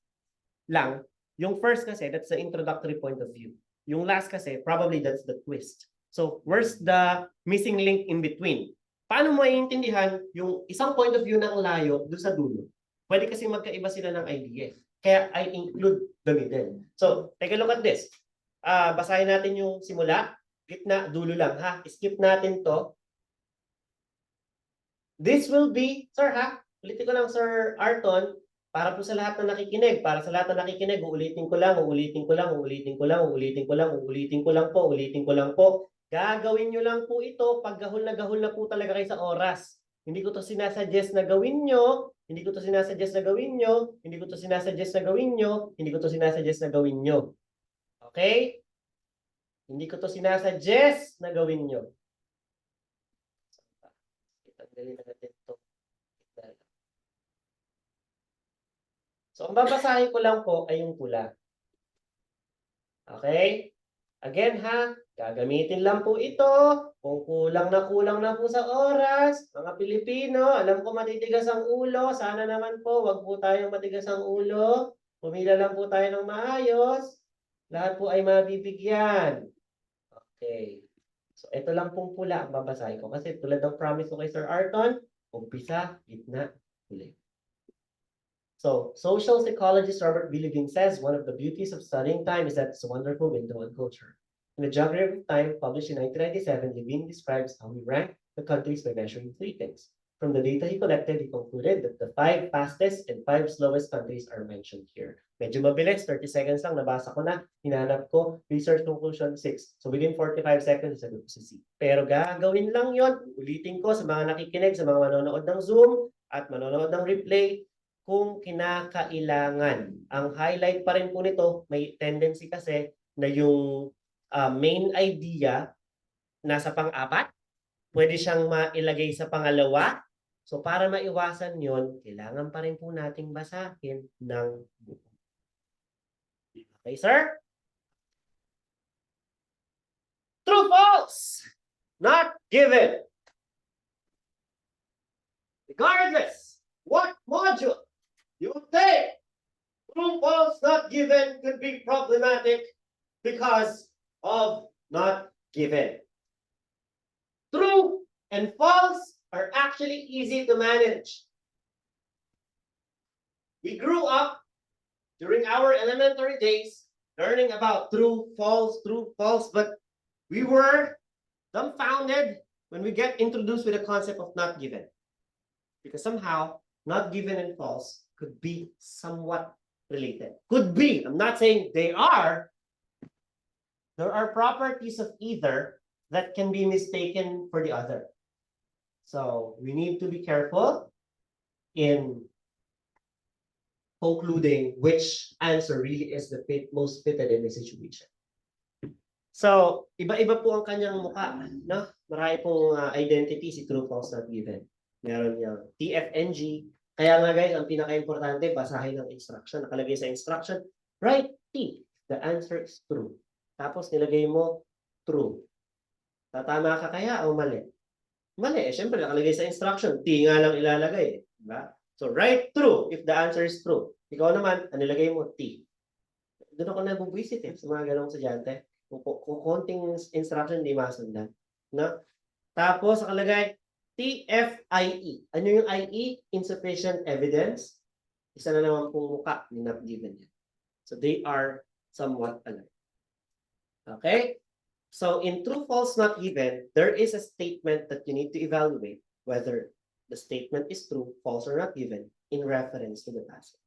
A: lang, yung first kasi, that's the introductory point of view. Yung last kasi, probably that's the twist. So, where's the missing link in between? Paano mo maiintindihan yung isang point of view ng layo doon sa dulo? Pwede kasi magkaiba sila ng idea. Kaya I include the middle. So, take a look at this. Basahin natin yung simula. Gitna, dulo lang ha. Skip natin to. This will be, sir ha, ulitin ko lang Sir Arton, para po sa lahat na nakikinig, para sa lahat na nakikinig, uulitin ko lang, uulitin ko lang, uulitin ko lang, uulitin ko lang, uulitin ko lang po, uulitin ko lang po. Gagawin nyo lang po ito pag gahol na po talaga kayo sa oras. Hindi ko to sinasuggest na gawin nyo, hindi ko to sinasuggest na gawin nyo, hindi ko to sinasuggest na gawin nyo, hindi ko to sinasuggest na gawin nyo. Okay? Hindi ko to sinasuggest na gawin nyo. Tanggalin na natin ito. So, ang babasahin ko lang po ay yung pula. Okay? Again ha, gagamitin lang po ito. Kung kulang na po sa oras, mga Pilipino, alam ko matitigas ang ulo. Sana naman po, wag po tayong matigas ang ulo. Pumila lang po tayo ng maayos. Lahat po ay mabibigyan. Okay. So, ito lang pong pula ang babasahin ko. Kasi tulad ng promise ko kay Sir Arton, umpisa, gitna, huli. So, social psychologist Robert Billigan says one of the beauties of studying time is that it's a wonderful window on culture. In the Geography of Time, published in 1997, Levine describes how we rank the countries by measuring three things. From the data he collected, he concluded that the 5 fastest and 5 slowest countries are mentioned here. Medyo mabilis, 30 seconds lang, nabasa ko na, hinanap ko, research conclusion 6. So within 45 seconds, sagot ko si C. Pero gagawin lang yon, ulitin ko sa mga nakikinig, sa mga manonood ng Zoom, at manonood ng replay, kung kinakailangan. Ang highlight pa rin po nito, may tendency kasi na yung main idea nasa pang-apat, pwede siyang mailagay sa pangalawa. So para maiwasan yon, kailangan pa rin po nating basahin ng buo. Okay, sir? True, false? Not given. Regardless, what module you take, true, false, not given could be problematic because of not given. True and false are actually easy to manage. We grew up during our elementary days learning about true, false, but we were dumbfounded when we get introduced with the concept of not given. Because somehow, not given and false could be somewhat related. Could be. I'm not saying they are. There are properties of either that can be mistaken for the other. So we need to be careful in concluding which answer really is the most fitted in the situation. So, iba-iba po ang kanyang mukha, no? Marami pong identity si true, false, not given. Meron yung TFNG. Kaya nga guys, ang pinaka-importante, basahin ng instruction. Nakalagay sa instruction, write T. The answer is true. Tapos nilagay mo, true. Tatama ka kaya o mali? Mali. Siyempre, nakalagay sa instruction, T nga lang ilalagay. Diba? So, write true if the answer is true. Ikaw naman, ang nilagay mo, T. Doon ako nabubwisit sa mga ganong sadyante. Kung konting instruction, hindi masundan. No? Tapos, nakalagay, TFIE. Ano yung IE? Insufficient evidence. Isa na naman pong mukha ni not given yan. So, they are somewhat alike. Okay? So, in true, false, not given, there is a statement that you need to evaluate whether the statement is true, false, or not given in reference to the passage.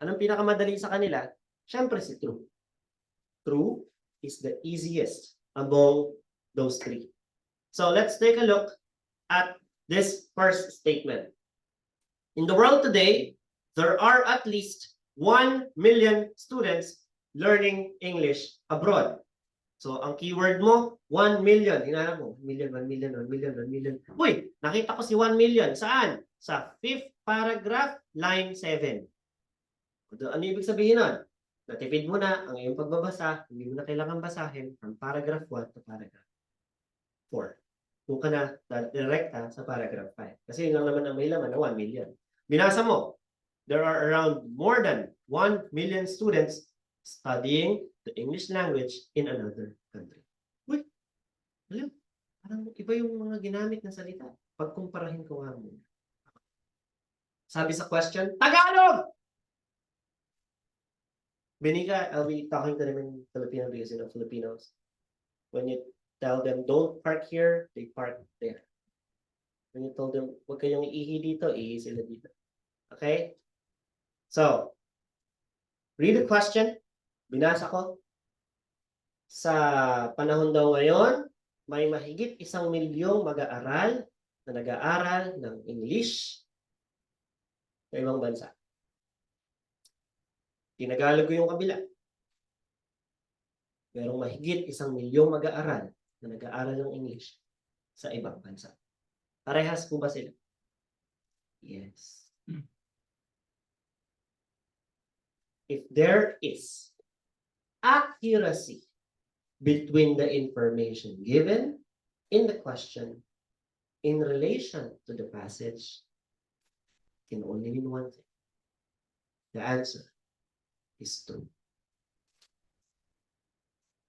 A: Anong pinakamadali sa kanila? Siyempre si true. True is the easiest among those three. So let's take a look at this first statement. In the world today, there are at least 1 million students learning English abroad. So ang keyword mo, 1 million. Hinanap mo, 1 million, 1 million, 1 million, 1 million. Uy, nakita ko si 1 million. Saan? Sa 5th paragraph, line 7. Ano ibig sabihin nun? Natipid mo na ang iyong pagbabasa, hindi mo na kailangan basahin from paragraph 1 to paragraph 4. Kung ka na direkta sa paragraph 5. Kasi yun lang naman ang may laman na 1 million. Binasa mo, there are around more than 1 million students studying the English language in another country. Uy, alam, parang iba yung mga ginamit na salita. Pagkumparahin ko nga muna. Sabi sa question, Tagalog! Benika, I'll be talking to them in Filipino because you know Filipinos When you tell them, don't park here, they park there. When you told them, huwag kayong iihi dito, iihi sila dito. Okay? So, read the question. Binasa ko. Sa panahon daw ngayon, may mahigit 1 milyong mag-aaral na nag-aaral ng English sa ibang bansa. Tinagalog ko yung kabila. Merong mahigit 1 milyong mag-aaral na nag-aaral ng English sa ibang bansa. Parehas po ba sila? Yes. If there is accuracy between the information given in the question in relation to the passage, can only mean one thing. The answer is true.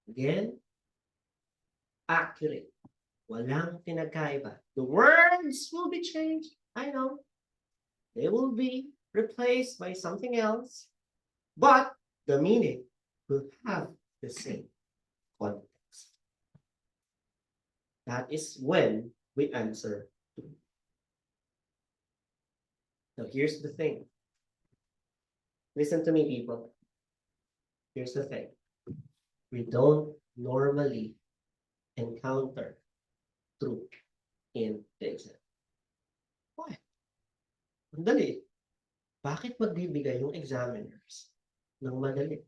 A: Again, accurate. Walang pinagkaiba. The words will be changed. I know. They will be replaced by something else. But the meaning will have the same context. That is when we answer true. Now, here's the thing. Listen to me, people. Here's the thing. We don't normally encounter truth in the exam. Why? Madali. Bakit magbibigay yung examiners ng madali?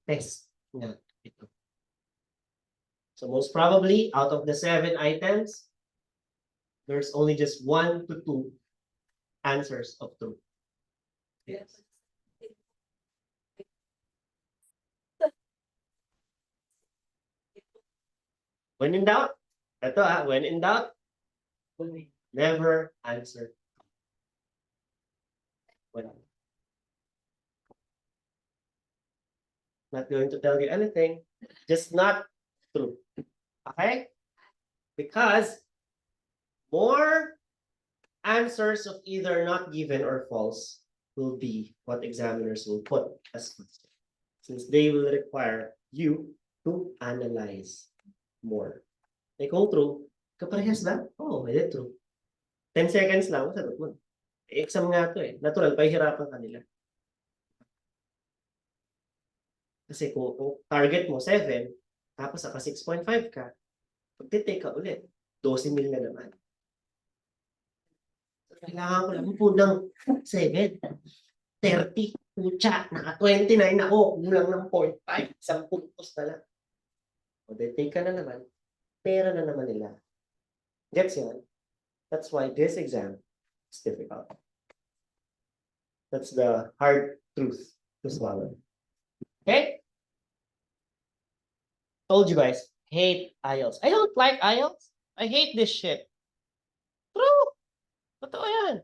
A: Test nga ito. So most probably, out of the 7 items, there's only just 1 to 2 answers of truth. Yes. When in doubt, when in doubt, never answer. When not going to tell you anything, just not true. Okay? Because more answers of either not given or false will be what examiners will put as question, since they will require you to analyze more. Eh kung true, kaparehas lang? Oo, may true. 10 seconds lang, sagot mo. Exam nga to eh. Natural, pahihirapan ka nila. Kasi kung target mo 7, tapos naka 6.5 ka, pag-take ka ulit, 12,000 na naman. Kailangan ko lang po ng 7. 30. Pucha, naka 29 ako. Kulang ng 0.5. 10 puntos na lang. O, take ka na naman. Pera na naman nila. Gets yan? That's why this exam is difficult. That's the hard truth to swallow. Okay? Told you guys, hate IELTS. I don't like IELTS. I hate this shit. True. Totoo yan.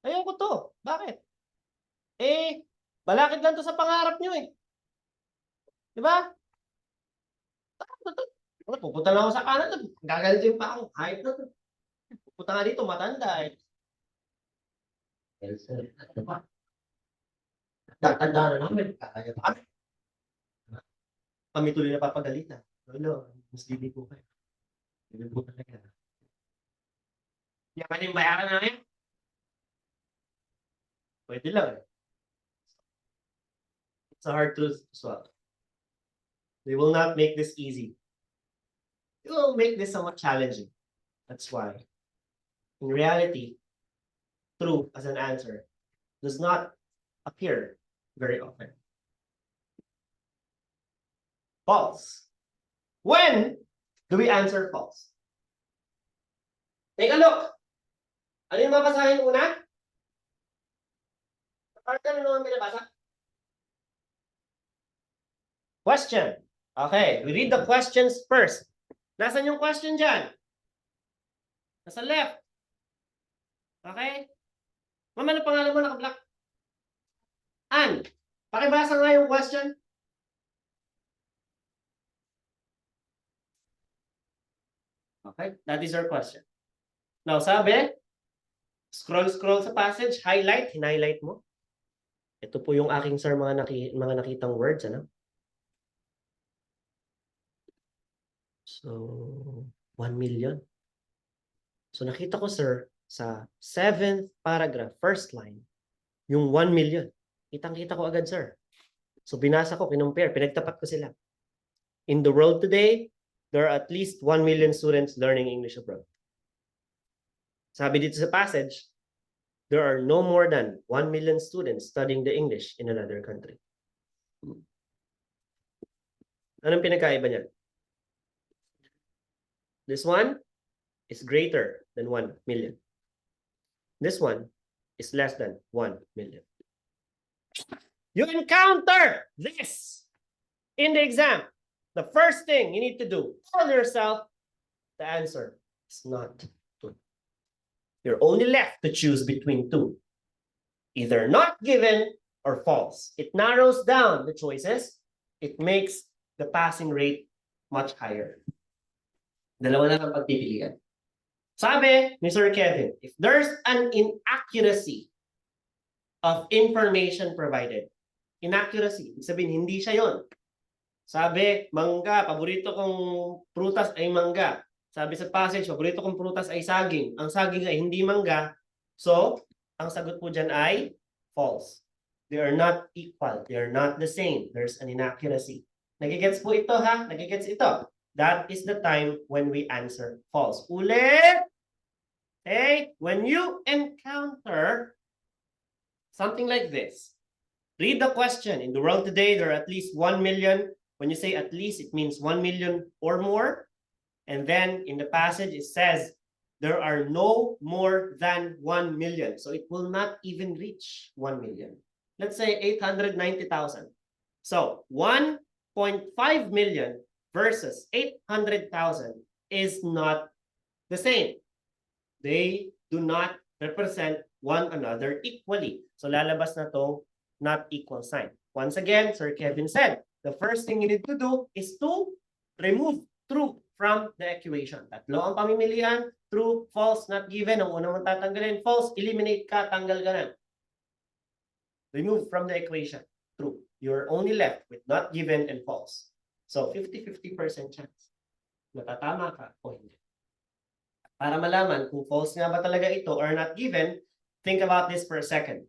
A: Ayoko to. Bakit? Eh, balakid lang to sa pangarap nyo eh. Diba? Pupunta lang ako sa Canada. Gagalitin pa ako. Kahit na to. Pupunta nga dito, matanda eh. Yes, sir. Diba? Tatanda na namin. Kaya pa kami. Kami tuloy na papagalitan. Lolo, mas libi po kayo. Libi po talaga. Hindi ka pwedeng bayaran na ngayon? Pwede lang eh. It's a hard truth to swallow. They will not make this easy. They will make this somewhat challenging. That's why. In reality, true as an answer does not appear very often. False. When do we answer false? Take a look. Ano yung mabasahin una? Part na naman binabasa. Question. Okay, we read the questions first. Nasaan yung question dyan? Nasa left. Okay? Mama, ano pangalan mo naka-black? Ann, pakibasa nga yung question. Okay, that is our question. Now, sabi, scroll sa passage, highlight mo. Ito po yung aking sir mga nakitang words, ano? So, 1 million. So nakita ko, sir, sa 7th paragraph, first line, yung 1 million. Kitang-kita ko agad, sir. So binasa ko, kinumpare, pinagtapat ko sila. In the world today, there are at least 1 million students learning English abroad. Sabi dito sa passage, there are no more than 1 million students studying the English in another country. Anong pinagkaiba niya? This one is greater than 1 million. This one is less than 1 million. You encounter this in the exam. The first thing you need to do, tell yourself the answer is not 2. You're only left to choose between 2. Either not given or false. It narrows down the choices. It makes the passing rate much higher. Dalawa na lang pagpipilian. Sabi ni Sir Kevin, if there's an inaccuracy of information provided, inaccuracy, ibig sabihin, hindi siya yon. Sabi, mangga, paborito kong prutas ay mangga. Sabi sa passage, paborito kong prutas ay saging. Ang saging ay hindi mangga. So, ang sagot po dyan ay false. They are not equal. They are not the same. There's an inaccuracy. Nagigets po ito, ha? Nagigets ito. That is the time when we answer false. Ulit! Okay? When you encounter something like this, read the question. In the world today, there are at least 1 million. When you say at least, it means 1 million or more. And then in the passage, it says there are no more than 1 million. So it will not even reach 1 million. Let's say 890,000. So 1.5 million versus 800,000 is not the same. They do not represent one another equally. So lalabas na tong not equal sign. Once again, Sir Kevin said, the first thing you need to do is to remove true from the equation. Tatlo ang pamimilian, true, false, not given. Ang unang mong tatanggalin, false, eliminate ka, tanggal ka na. Remove from the equation, true. You're only left with not given and false. So 50-50% chance. Natatama ka o hindi. Para malaman kung false nga ba talaga ito or not given, think about this for a second.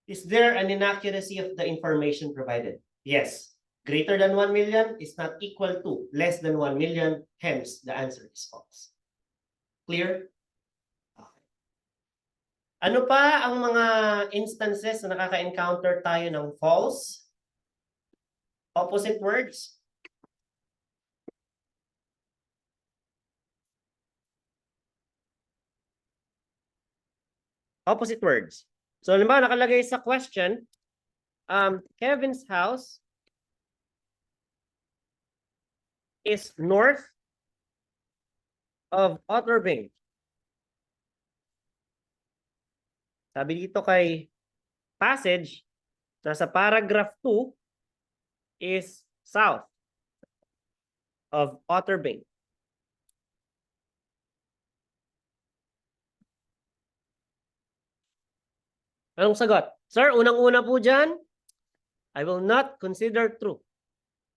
A: Is there an inaccuracy of the information provided? Yes. Greater than 1 million is not equal to less than 1 million. Hence, the answer is false. Clear? Okay. Ano pa ang mga instances na nakaka-encounter tayo ng false? Opposite words? Opposite words. So, halimbawa, nakalagay sa question, Kevin's house is north of Otterbing. Sabi dito kay passage, nasa paragraph 2 is south of Otterbing. Anong sagot? Sir, unang-una po dyan, I will not consider true.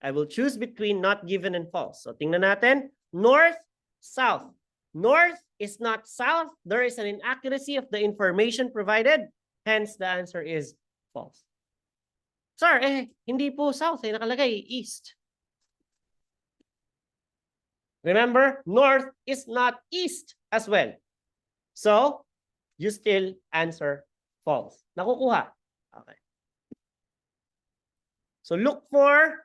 A: I will choose between not given and false. So tingnan natin, north, south. North is not south. There is an inaccuracy of the information provided. Hence, the answer is false. Sir, hindi po south, nakalagay east. Remember, north is not east as well. So, you still answer false. Nakukuha. Okay. So look for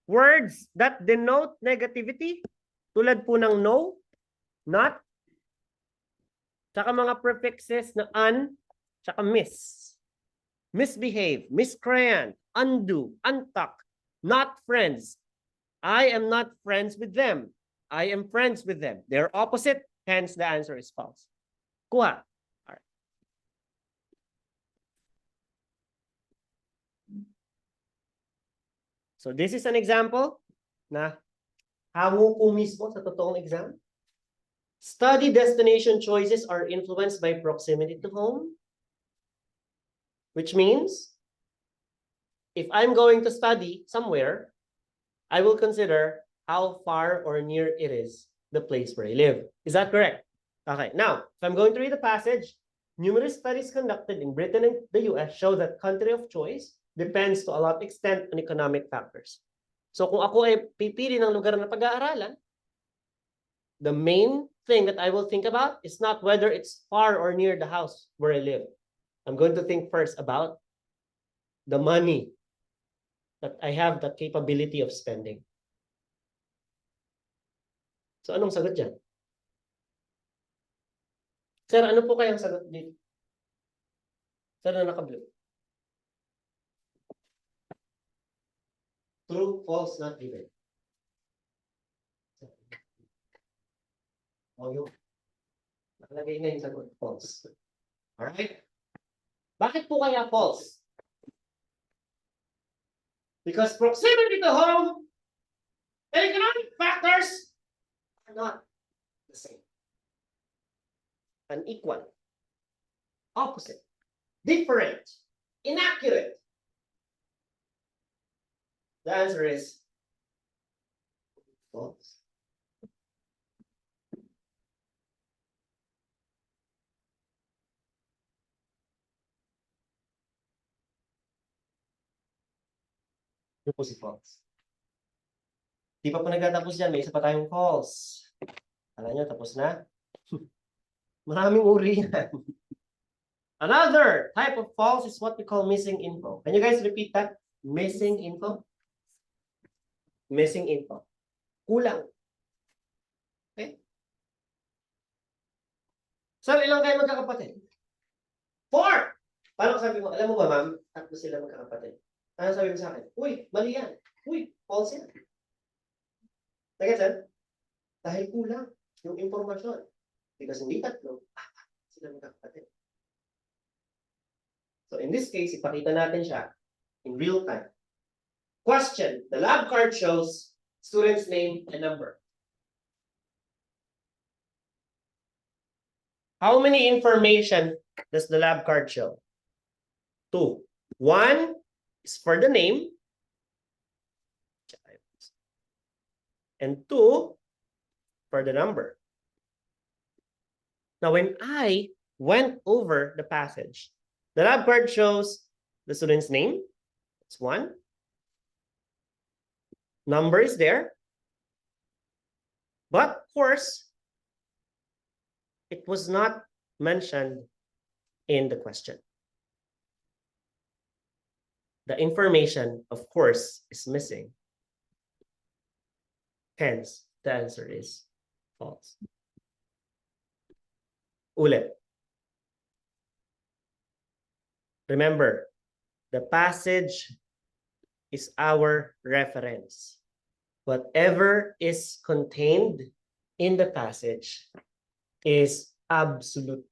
A: words that denote negativity. Tulad po ng no, not, tsaka mga prefixes na un, tsaka miss. Misbehave, miscreant, undo, untuck, not friends. I am not friends with them. I am friends with them. They're opposite, hence the answer is false. Kuha. So this is an example na hango po mismo sa totoong exam. Study destination choices are influenced by proximity to home. Which means, if I'm going to study somewhere, I will consider how far or near it is the place where I live. Is that correct? Okay, now, if I'm going to read the passage, numerous studies conducted in Britain and the US show that country of choice depends to a lot extent on economic factors. So kung ako ay pipili ng lugar na pag-aaralan, the main thing that I will think about is not whether it's far or near the house where I live. I'm going to think first about the money that I have the capability of spending. So anong sagot dyan? Sir, ano po kayang sagot dito? Sir, na naka-blue. True, false, not given. O yun. Nakalagay na yung sagot, false. Alright? Bakit po kaya false? Because proximity to home and economic factors are not the same. Unequal, opposite, different, inaccurate. The answer is false. Ano po si false? Di pa po nagtatapos yan, may isa pa tayong false. Alam nyo, tapos na? Maraming uri yan. Another type of false is what we call missing info. Can you guys repeat that? Missing info? Missing info. Kulang. Okay? Sir, ilang kayo magkakapatid? 4! Paano sabi mo? Alam mo ba, ma'am? 3 sila magkakapatid. Ano sabi mo sa akin? Uy, mali yan. Uy, false yan. Teka, sir? Dahil kulang yung impormasyon. Because hindi 3, 4 sila magkakapatid. So in this case, ipakita natin siya in real time. Question. The lab card shows student's name and number. How many information does the lab card show? 2. 1 is for the name. And 2 for the number. Now, when I went over the passage, the lab card shows the student's name. That's 1. Number is there. But of course, it was not mentioned in the question. The information, of course, is missing. Hence, the answer is false. Ulit. Remember, the passage is our reference. Whatever is contained in the passage is absolute.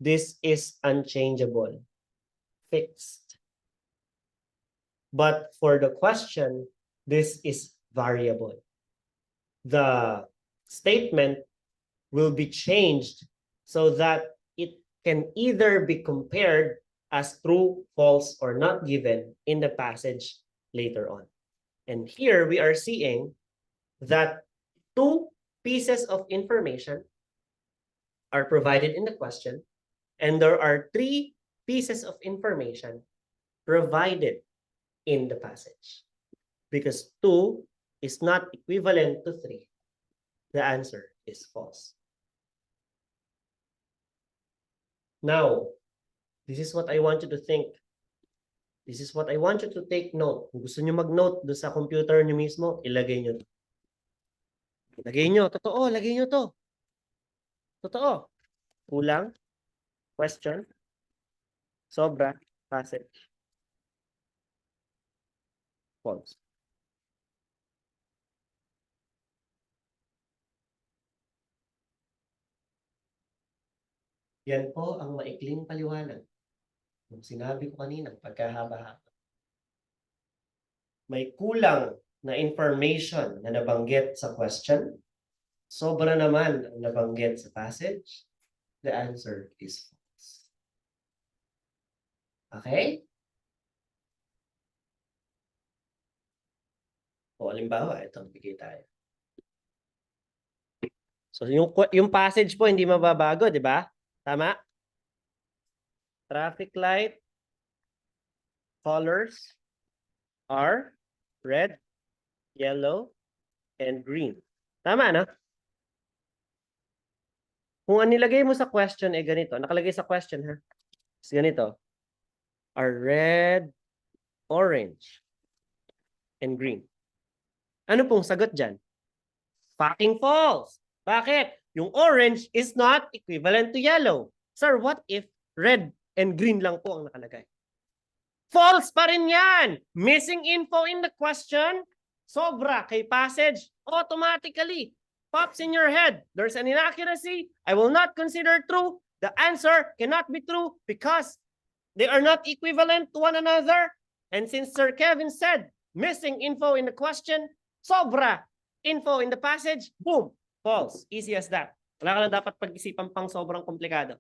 A: This is unchangeable, fixed. But for the question, this is variable. The statement will be changed so that it can either be compared as true, false, or not given in the passage later on. And here we are seeing that 2 pieces of information are provided in the question, and there are 3 pieces of information provided in the passage. Because 2 is not equivalent to 3, the answer is false. Now, this is what I want you to think. This is what I want you to take note. Kung gusto nyo mag-note doon sa computer nyo mismo, ilagay nyo. Ilagay nyo. Totoo, lagay nyo to. Totoo. Kulang. Question. Sobra. Passage. False. Yan po ang maikling paliwanag. Yung sinabi ko kanina, pagkahaba-haba. May kulang na information na nabanggit sa question. Sobra naman ang nabanggit sa passage. The answer is false. Okay? O, Halimbawa, ito, bigay tayo. So, yung passage po, hindi mababago, di ba? Tama? Traffic light colors are red, yellow, and green. Tama, no? Kung ang nilagay mo sa question eh ganito, nakalagay sa question ha. Is ganito. Are red, orange, and green. Ano pong sagot dyan? Fucking false. Bakit? Yung orange is not equivalent to yellow. Sir, what if red and green lang po ang nakalagay? False pa rin yan. Missing info in the question. Sobra kay passage. Automatically pops in your head. There's an inaccuracy. I will not consider true. The answer cannot be true because they are not equivalent to one another. And since Sir Kevin said missing info in the question, sobra info in the passage, boom, false. Easy as that. Wala ka na dapat pag-isipan pang sobrang komplikado.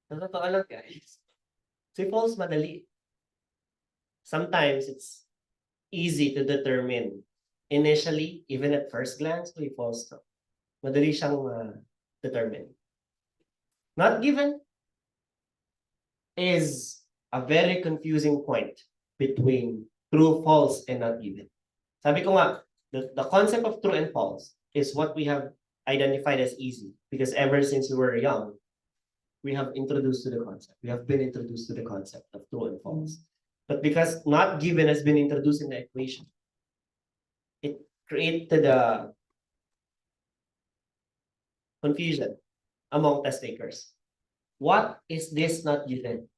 A: Sa totoo lang guys, si false madali. Sometimes it's easy to determine initially, even at first glance, to false to. Madali siyang determine. Not given is a very confusing point between true, false, and not given. Sabi ko nga, the concept of true and false is what we have identified as easy because ever since we were young, we have introduced to the concept. We have been introduced to the concept of true and false. But because not given has been introduced in the equation, it created a confusion among test takers. What is this not given?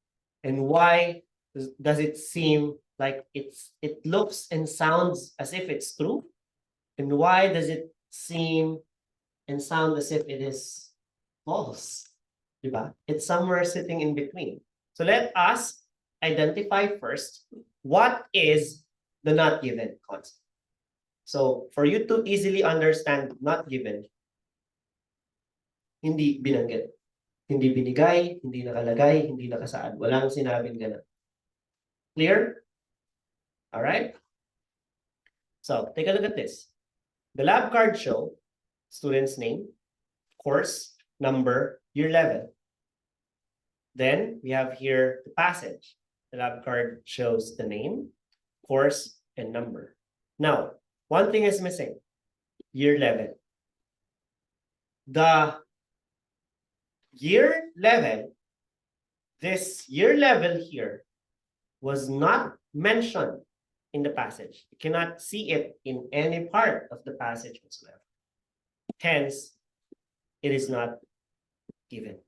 A: And why does it seem like it looks and sounds as if it's true? And why does it seem and sound as if it is false? Diba? It's somewhere sitting in between. So let us identify first what is the not given concept. So for you to easily understand not given, hindi binanggit, hindi binigay, hindi nakalagay, hindi nakasaad. Walang sinabing ganun. Clear? All right? So take a look at this. The lab card show student's name, course, number, year level. Then we have here the passage. The lab card shows the name, course, and number. Now, one thing is missing, year level. The year level, this year level here was not mentioned in the passage. You cannot see it in any part of the passage whatsoever. Hence, it is not given.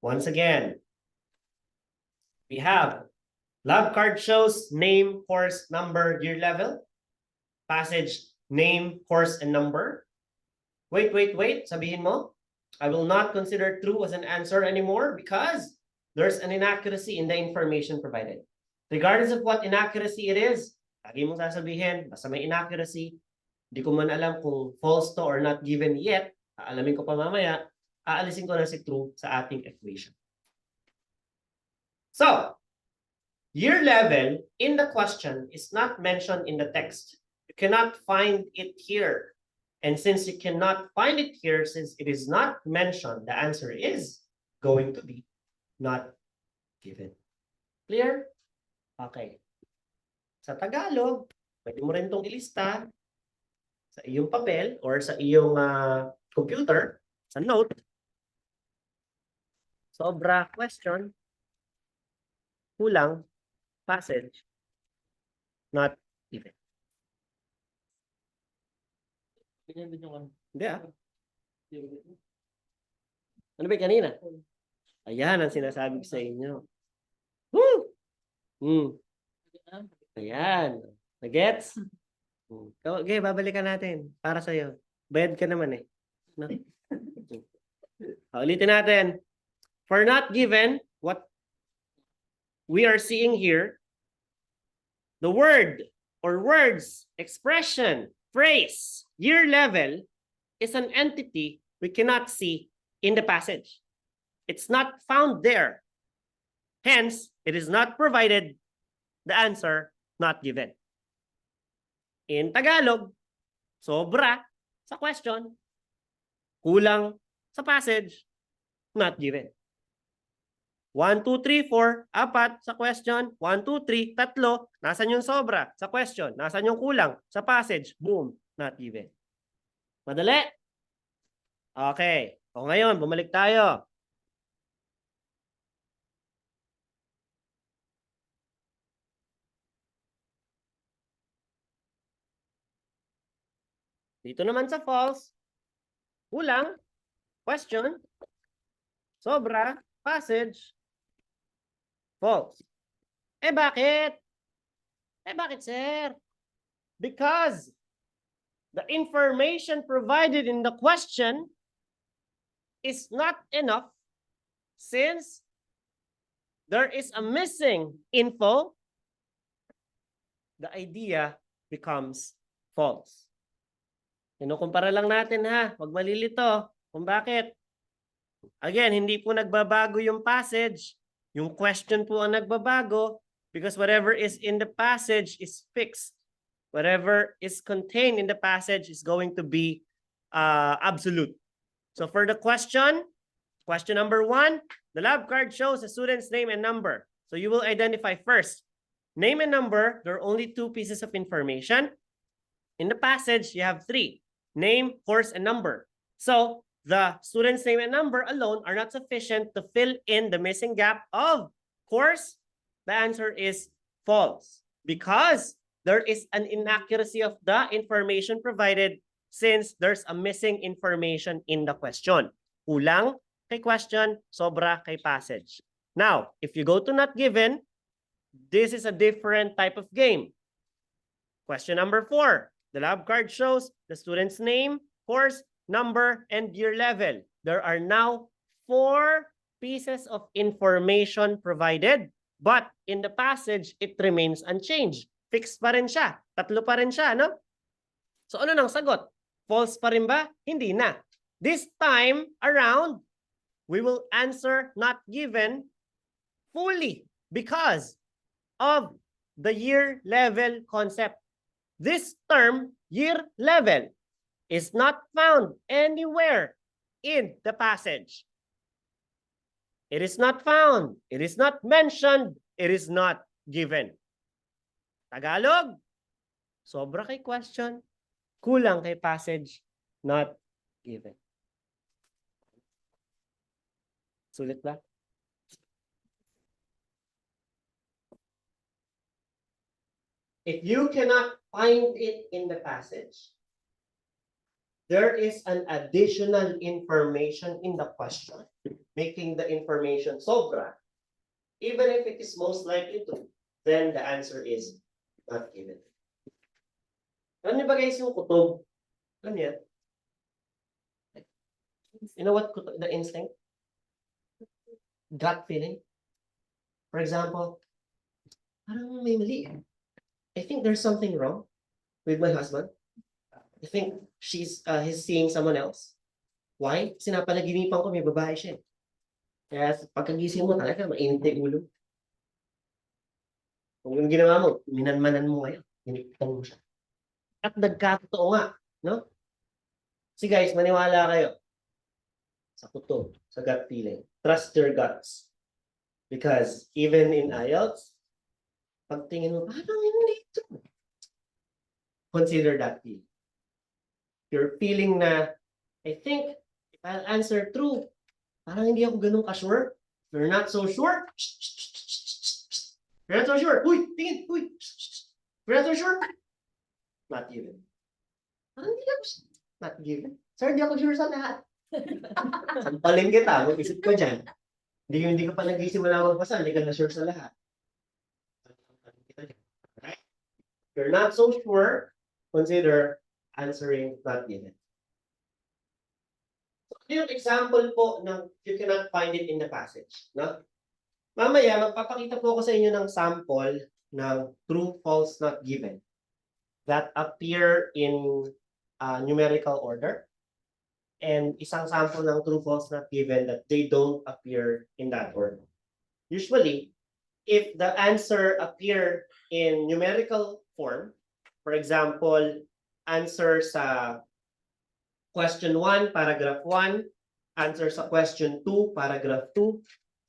A: Once again, we have lab card shows name, course, number, year level. Passage, name, course, and number. Wait, sabihin mo, I will not consider true as an answer anymore because there's an inaccuracy in the information provided. Regardless of what inaccuracy it is, lagi mong sasabihin, basta may inaccuracy, di ko man alam kung false to or not given yet, aalamin ko pa mamaya, aalisin ko na si true sa ating equation. So, year level in the question is not mentioned in the text. You cannot find it here. And since you cannot find it here, since it is not mentioned, the answer is going to be not given. Clear? Okay. Sa Tagalog, pwede mo rin itong ilista sa iyong papel or sa iyong computer, sa note. Sobra question, kulang, passage, not given. Hindi Ano ba kanina? Ayan ang sinasabi ko sa inyo. Woo! Ayan. Nagets? Okay, babalikan natin para sa'yo. Bayad ka naman eh. No? Ulitin natin. For not given, what we are seeing here, the word or words, expression, phrase, year level is an entity we cannot see in the passage. It's not found there. Hence, it is not provided. The answer, not given. In Tagalog, sobra sa question, kulang sa passage, not given. 1, 2, 3, 4, apat sa question. 1, 2, 3, tatlo. Nasaan yung sobra sa question? Nasaan yung kulang sa passage? Boom, not given. Madali? Okay. O ngayon, bumalik tayo. Dito naman sa false, kulang, question, sobra, passage, false. Bakit? Bakit, sir? Because the information provided in the question is not enough since there is a missing info, the idea becomes false. Kinukumpara lang natin ha, huwag malilito kung bakit. Again, hindi po nagbabago yung passage. Yung question po ang nagbabago because whatever is in the passage is fixed. Whatever is contained in the passage is going to be absolute. So for the question number 1, the lab card shows a student's name and number. So you will identify first. Name and number, there are only 2 pieces of information. In the passage, you have 3. Name, course, and number. So the student's name and number alone are not sufficient to fill in the missing gap of course. The answer is false because there is an inaccuracy of the information provided since there's a missing information in the question. Kulang kay question, sobra kay passage. Now, if you go to not given, this is a different type of game. Question number 4. The lab card shows the student's name, course, number, and year level. There are now 4 pieces of information provided, but in the passage, it remains unchanged. Fixed pa rin siya. 3 pa rin siya, no? So ano nang sagot? False pa rin ba? Hindi na. This time around, we will answer not given fully because of the year level concept. This term, year level, is not found anywhere in the passage. It is not found. It is not mentioned. It is not given. Tagalog, sobra kay question, kulang kay passage, not given. Sulit ba? If you cannot find it in the passage, there is an additional information in the question, making the information sobra. Even if it is most likely to, then the answer is not given. Alam niyo ba guys yung kutob? Alam niyo? You know what the instinct? Gut feeling. For example, parang may mali. I think there's something wrong with my husband. I think he's seeing someone else. Why? Kasi napanaginipan ko may babae siya. Kaya pagkagising mo talaga, mainit na ulo. Kung yung ginawa mo, minanmanan mo ngayon, hinipitan mo siya. At nagkatotoo nga, no? See guys, maniwala kayo sa kutob, sa gut feeling. Trust your guts. Because even in IELTS, pagtingin mo, parang hindi ito. Consider that feeling. You're feeling na, I think, if I'll answer true, parang hindi ako ganun ka-sure. You're not so sure. You're not so sure. Uy, tingin, uy. You're not so sure. Not given. Parang hindi ako, not given. Sir, hindi ako sure sa lahat. Sampalin kita, mag-isip ko dyan. Hindi ka pa nag-isimula magpasa, hindi ka na sure sa lahat. Right? You're not so sure, consider answering not given. Yung example po ng you cannot find it in the passage, no? Mamaya, magpapakita po ako sa inyo ng sample ng true, false, not given that appear in numerical order. And isang sample ng true, false, not given that they don't appear in that order. Usually, if the answer appear in numerical form, for example, answer sa question 1, paragraph 1, answer sa question 2, paragraph 2,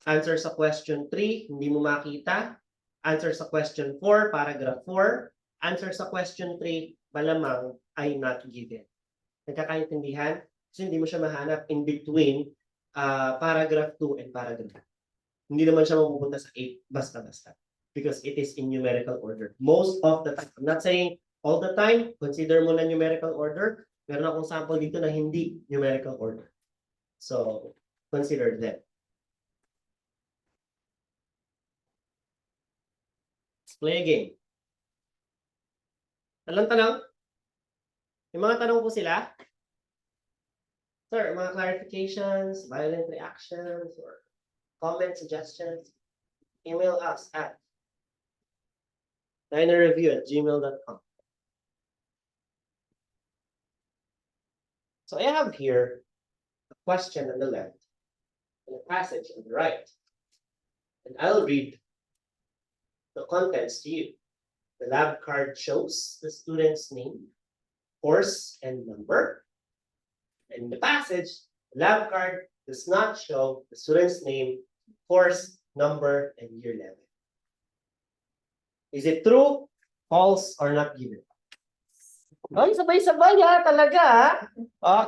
A: answer sa question 3, hindi mo makita, answer sa question 4, paragraph 4, answer sa question 3, malamang ay not given. Nagkakaintindihan? Kasi hindi mo siya mahanap in between paragraph 2 and paragraph 3. Hindi naman siya mapupunta sa 8 basta-basta because it is in numerical order. Most of the time, I'm not saying all the time, consider mo na numerical order. Meron akong sample dito na hindi numerical order. So, consider that. Let's play a game. Talang tanong? May mga tanong po sila? Sir, mga clarifications, violent reactions, or comment, suggestions, email us at dinerreview@gmail.com. So I have here a question on the left and a passage on the right. And I'll read the contents to you. The lab card shows the student's name, course, and number. And the passage, the lab card does not show the student's name, course, number, and year level. Is it true, false, or not given? Ay, sabay-sabay talaga ha.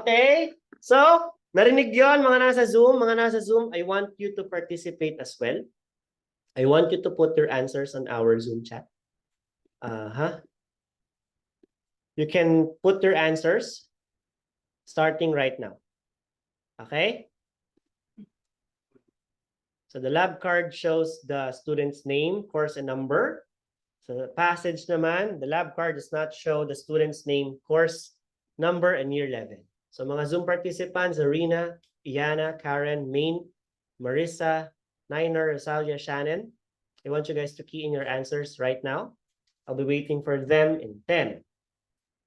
A: Okay. So, narinig yon mga nasa Zoom. Mga nasa Zoom, I want you to participate as well. I want you to put your answers on our Zoom chat. You can put your answers starting right now. Okay? So the lab card shows the student's name, course, and number. So the passage naman, the lab card does not show the student's name, course, number, and year level. So mga Zoom participants, Zarina, Iana, Karen, Maine, Marissa, Niner, Rosalia, Shannon, I want you guys to key in your answers right now. I'll be waiting for them in 10,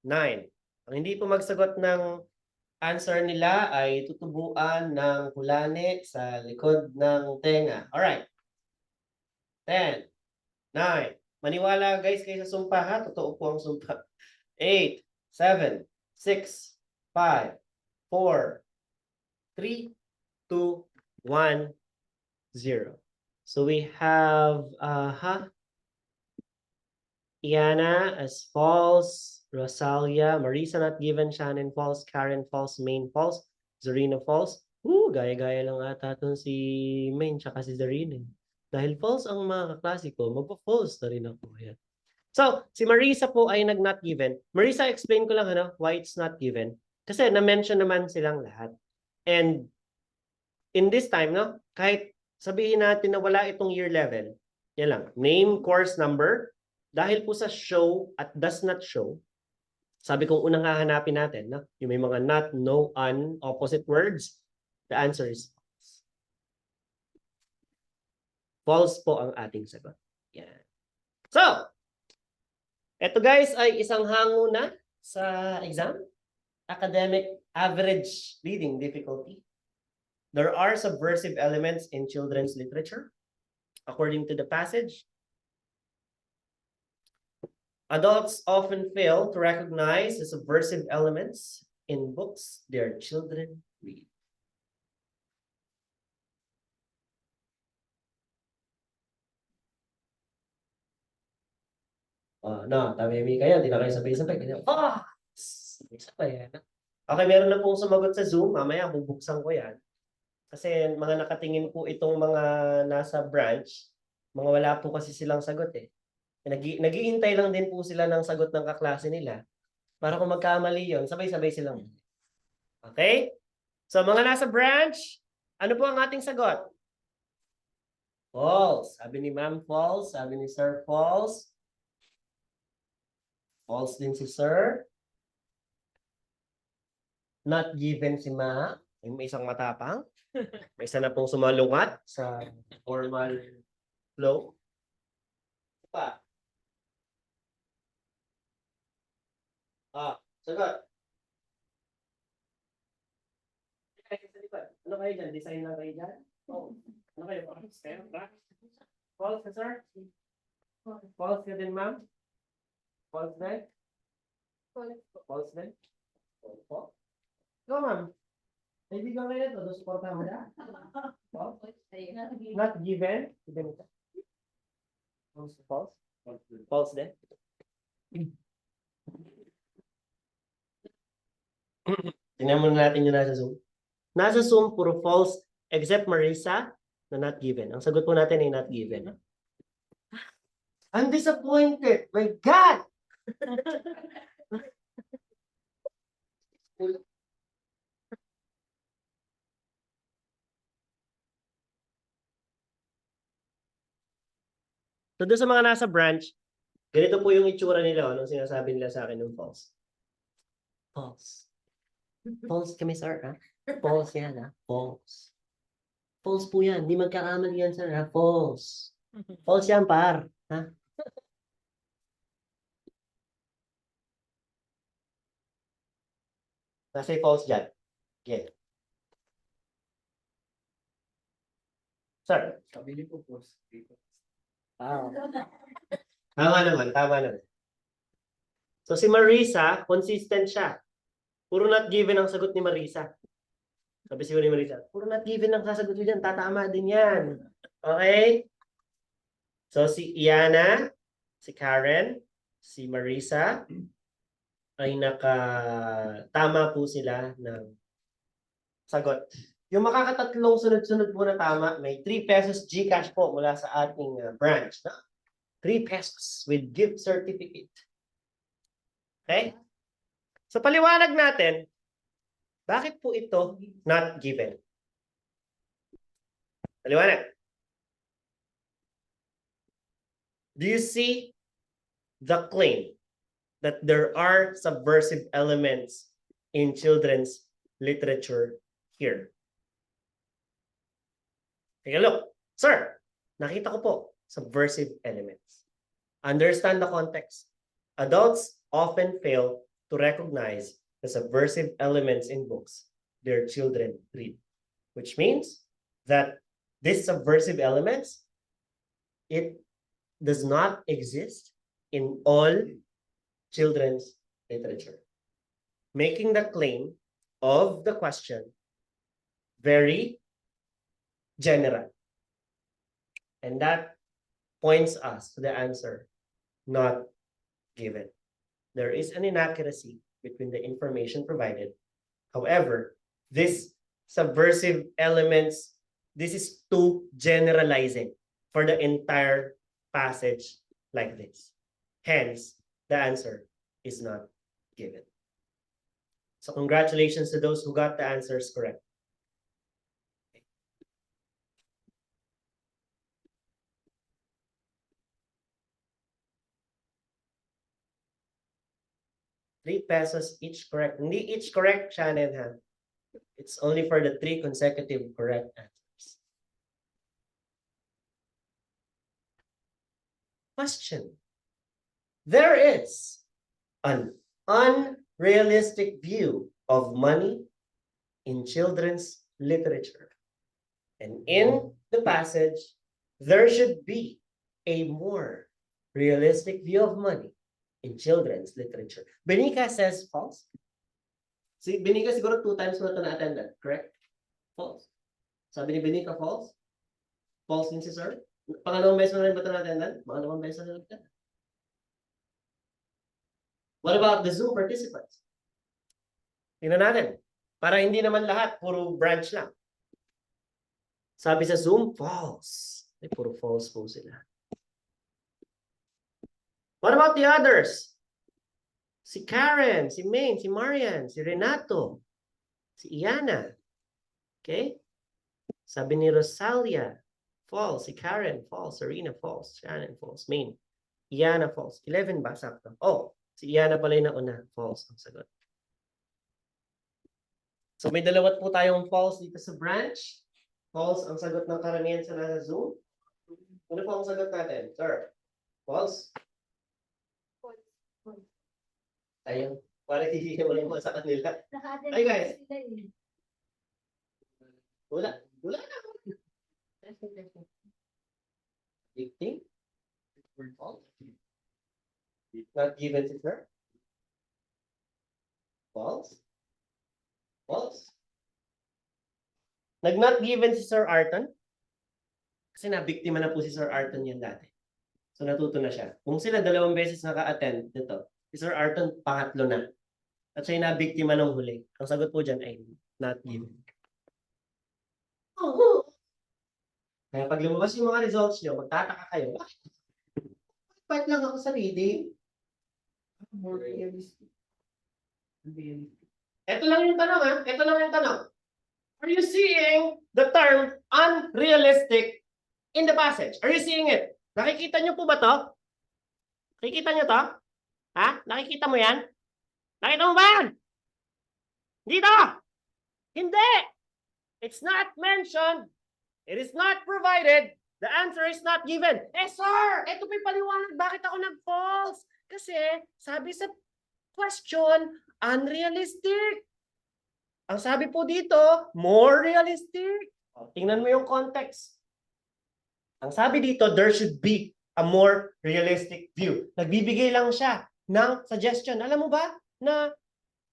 A: 9. Ang hindi po magsagot ng answer nila ay tutubuan ng hulani sa likod ng tenga. Alright. 10, 9. Maniwala guys kayo sa sumpa ha. Totoo po ang sumpa. 8, 7, 6, 5, 4, 3, 2, 1, 0. So we have Iana as false, Rosalia, Marisa not given, Shannon false, Karen false, Maine false, Zarina false. Gaya-gaya lang ata itong si Maine tsaka si Zarina. Dahil false ang mga kaklase ko, magpo-false na rin ako. Yan. So, si Marisa po ay nag-not given. Marisa, explain ko lang why it's not given. Kasi na-mention naman silang lahat. And in this time, kahit sabihin natin na wala itong year level, yan lang, name, course, number, dahil po sa show at does not show, sabi kong unang hahanapin natin, yung may mga not, no, un, opposite words, the answer is false po ang ating sagot. Yan. So, eto guys ay isang hango na sa exam. Academic average reading difficulty. There are subversive elements in children's literature, according to the passage. Adults often fail to recognize the subversive elements in books their children read. Tamimi kayo, hindi na kayo sabay-sabay. Sabay-sabay. Okay, meron na pong sumagot sa Zoom. Mamaya, bubuksan ko yan. Kasi mga nakatingin po itong mga nasa branch, mga wala po kasi silang sagot eh. Naghihintay lang din po sila ng sagot ng kaklase nila. Para kung magkamali yun, sabay-sabay silang. Okay? So mga nasa branch, ano po ang ating sagot? False. Sabi ni Ma'am false. Sabi ni Sir false. False din si Sir. Not given si Ma'am. May isang matapang. May isa na pong sumalungat sa formal flow. Pa. Sagot. Ano kayo dyan? Design lang kayo dyan? Ano kayo? False, sir? False ka din, ma'am? False din? False din? False? Go, ma'am. Kaibigan kayo na ito. Suporta mo na? False? Not given? Given ito. False? False din? Tingnan muna natin yung nasa Zoom. Nasa Zoom, puro false, except Marisa, na not given. Ang sagot po natin ay not given. I'm disappointed. My God! So doon sa mga nasa branch, ganito po yung itsura nila, anong sinasabi nila sa akin ng false. False. False kami, sir, ha? False yan, ha? False. False po yan. Di magkakamali yan, sir, ha? False. False yan, par. Ha? Nasa false dyan. Okay. Sir.
D: Kabili po po.
A: Tama naman. So si Marisa, consistent siya. Puro not given ang sagot ni Marisa. Sabi siguro ni Marisa, puro not given ang sasagot niyo dyan, tatama din yan. Okay? So si Iana, si Karen, si Marisa, ay nakatama po sila ng sagot. Yung makakatatlong sunod-sunod po na tama, may 3 pesos GCash po mula sa ating branch. No? 3 pesos with gift certificate. Okay? So paliwanag natin, bakit po ito not given? Paliwanag. Do you see the claim that there are subversive elements in children's literature here? Take a look. Sir, nakita ko po, subversive elements. Understand the context. Adults often fail to recognize the subversive elements in books their children read, which means that these subversive elements, it does not exist in all children's literature, making the claim of the question very general. And that points us to the answer not given. There is an inaccuracy between the information provided. However, this subversive elements, this is too generalizing for the entire passage like this. Hence, the answer is not given. So congratulations to those who got the answers correct. ₱3 each correct. Hindi each correct, Shannon, ha? It's only for the 3 consecutive correct answers. Question. There is an unrealistic view of money in children's literature. And in the passage, there should be a more realistic view of money in children's literature. Benica says false. Si Benica siguro 2 times mo na ito na-attendan, correct? False. Sabi ni Benica false? False din si sir? Pangalawang beses na rin ba ito na-attendan? Pangalawang beses na rin ito. What about the Zoom participants? Tingnan natin. Para hindi naman lahat, puro branch lang. Sabi sa Zoom, false. Ay, puro false po sila. What about the others? Si Karen, si Maine, si Marian, si Renato, si Iana. Okay? Sabi ni Rosalia, false. Si Karen, false. Serena, false. Shannon, false. Maine. Iana, false. 11 ba? Sakto. Oh, si Iana pala yung nauna. False ang sagot. So may dalawa po tayong false dito sa branch. False ang sagot ng karamihan sa nasa Zoom. Ano po ang sagot natin, sir? False? Ayun. Para hindi mo sa kanila.
C: Naka-attend
A: Ay, guys.
C: sila eh.
A: Wala. Wala na. Victim? False? Not given to her? False? False? Nag-not given si Sir Arton? Kasi nabiktima na po si Sir Arton yan dati. So natuto na siya. Kung sila dalawang beses naka-attend dito, si Sir Arton pangatlo na. At siya yung nabiktima ng huli. Ang sagot po dyan ay not given. Kaya pag lumabas yung mga results nyo, magtataka kayo, bakit lang ako sa reading? More realistic. Ito lang yung tanong, ha? Ito lang yung tanong. Are you seeing the term unrealistic in the passage? Are you seeing it? Nakikita nyo po ba to? Nakikita nyo to? Ha? Nakikita mo yan? Nakita mo ba yan? Dito! Hindi! It's not mentioned. It is not provided. The answer is not given. Eh sir, ito po'y paliwanag bakit ako nag-false. Kasi sabi sa question, unrealistic. Ang sabi po dito, more realistic. O, tingnan mo yung context. Ang sabi dito, there should be a more realistic view. Nagbibigay lang siya ng suggestion. Alam mo ba na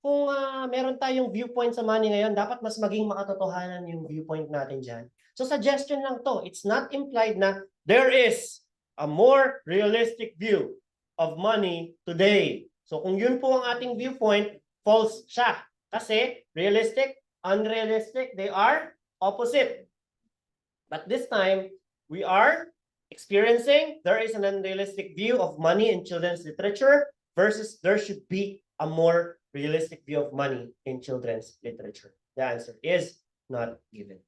A: kung meron tayong viewpoint sa money ngayon, dapat mas maging makatotohanan yung viewpoint natin dyan. So suggestion lang to. It's not implied na there is a more realistic view of money today. So kung yun po ang ating viewpoint, false siya. Kasi realistic, unrealistic, they are opposite. But this time, we are experiencing there is an unrealistic view of money in children's literature versus there should be a more realistic view of money in children's literature. The answer is not given.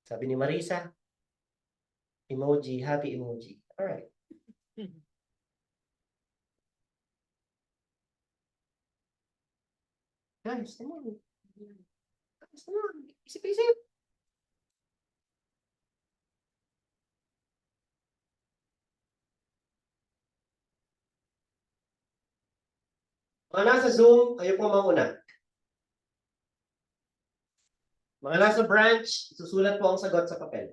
A: Sabi ni Marisa, emoji, happy emoji. All right. Guys, come on. Guys, come on. Isip-isip. Mga nasa Zoom, kayo po mauna. Mga nasa branch, susulat po ang sagot sa papel.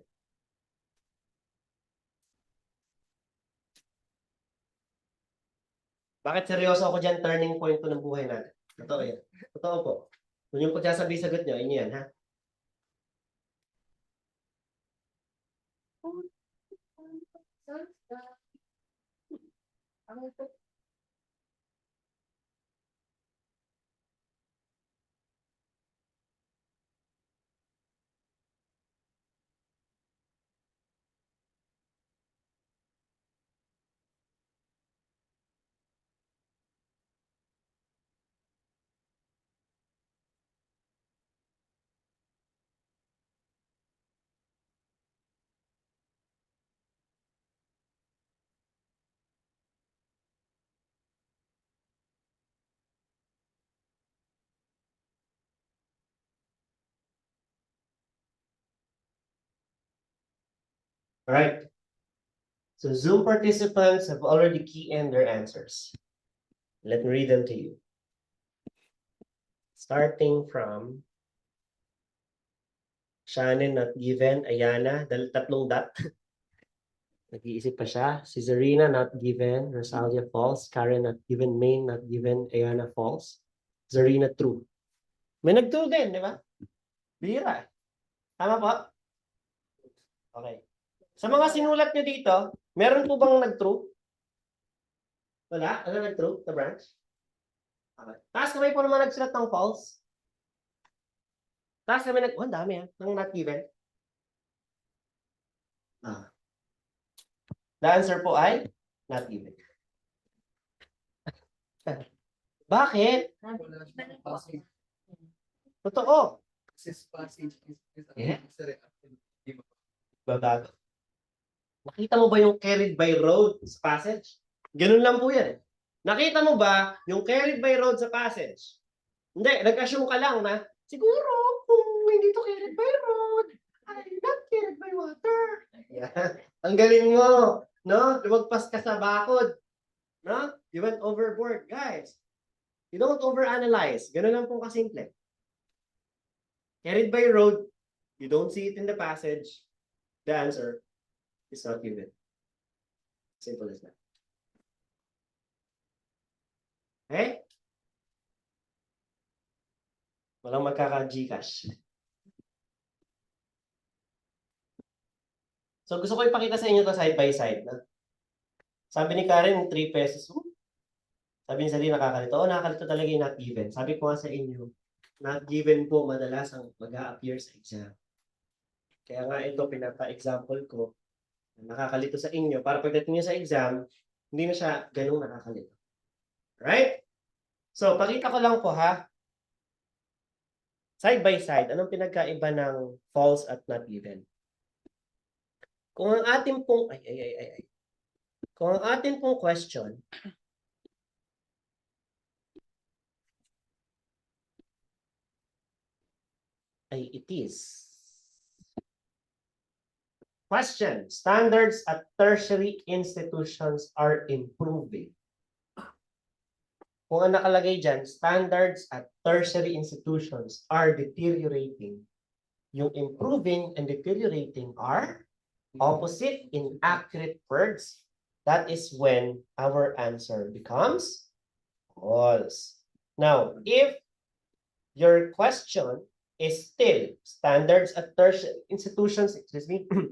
A: Bakit seryoso ako dyan? Turning point po ng buhay natin. Totoo yan. Totoo po. Kung yung pagsasabi sagot nyo, inyo yan, ha? All right. So Zoom participants have already keyed in their answers. Let me read them to you. Starting from Shannon, not given. Ayana, tatlong dot. Nag-iisip pa siya. Si Zarina, not given. Rosalia, false. Karen, not given. Maine, not given. Ayana, false. Zarina, true. May nag-true din, di ba? Bira. Tama po? Okay. Sa mga sinulat nyo dito, meron po bang nag-true? Wala? Ano nag-true? The branch? Okay. Taas kamay po naman nagsulat ng false. Taas kami oh, ang dami ng not given. The answer po ay not given. Bakit? Totoo. Yeah. Babago. Nakita mo ba yung carried by road sa passage? Ganun lang po yan. Nakita mo ba yung carried by road sa passage? Hindi, nag-assume ka lang na, siguro, kung hindi to carried by road, ay not carried by water. Yan. Ang galing mo, no? Lumagpas ka sa bakod. No? You went overboard, guys. You don't overanalyze. Ganun lang po kasimple. Carried by road, you don't see it in the passage. The answer is not given. Simple as that. Okay? Walang magkaka-Gcash. So gusto ko ipakita sa inyo to side by side. Na? Sabi ni Karen, 3 pesos. Sabi ni Sally, nakakalito. Oo, nakakalito talaga yung not given. Sabi ko nga sa inyo, not given po madalas ang mag-a-appear sa exam. Kaya nga ito, pinapa-example ko, nakakalito sa inyo, para pagdating nyo sa exam, hindi na siya ganun nakakalito. Right? So, pakita ko lang po ha. Side by side, anong pinagkaiba ng false at not given? Kung ang ating pong, Kung ang ating pong question, ay it is. Question, standards at tertiary institutions are improving. Kung ang nakalagay dyan, standards at tertiary institutions are deteriorating. Yung improving and deteriorating are opposite inaccurate words. That is when our answer becomes false. Now, if your question is still standards at tertiary institutions,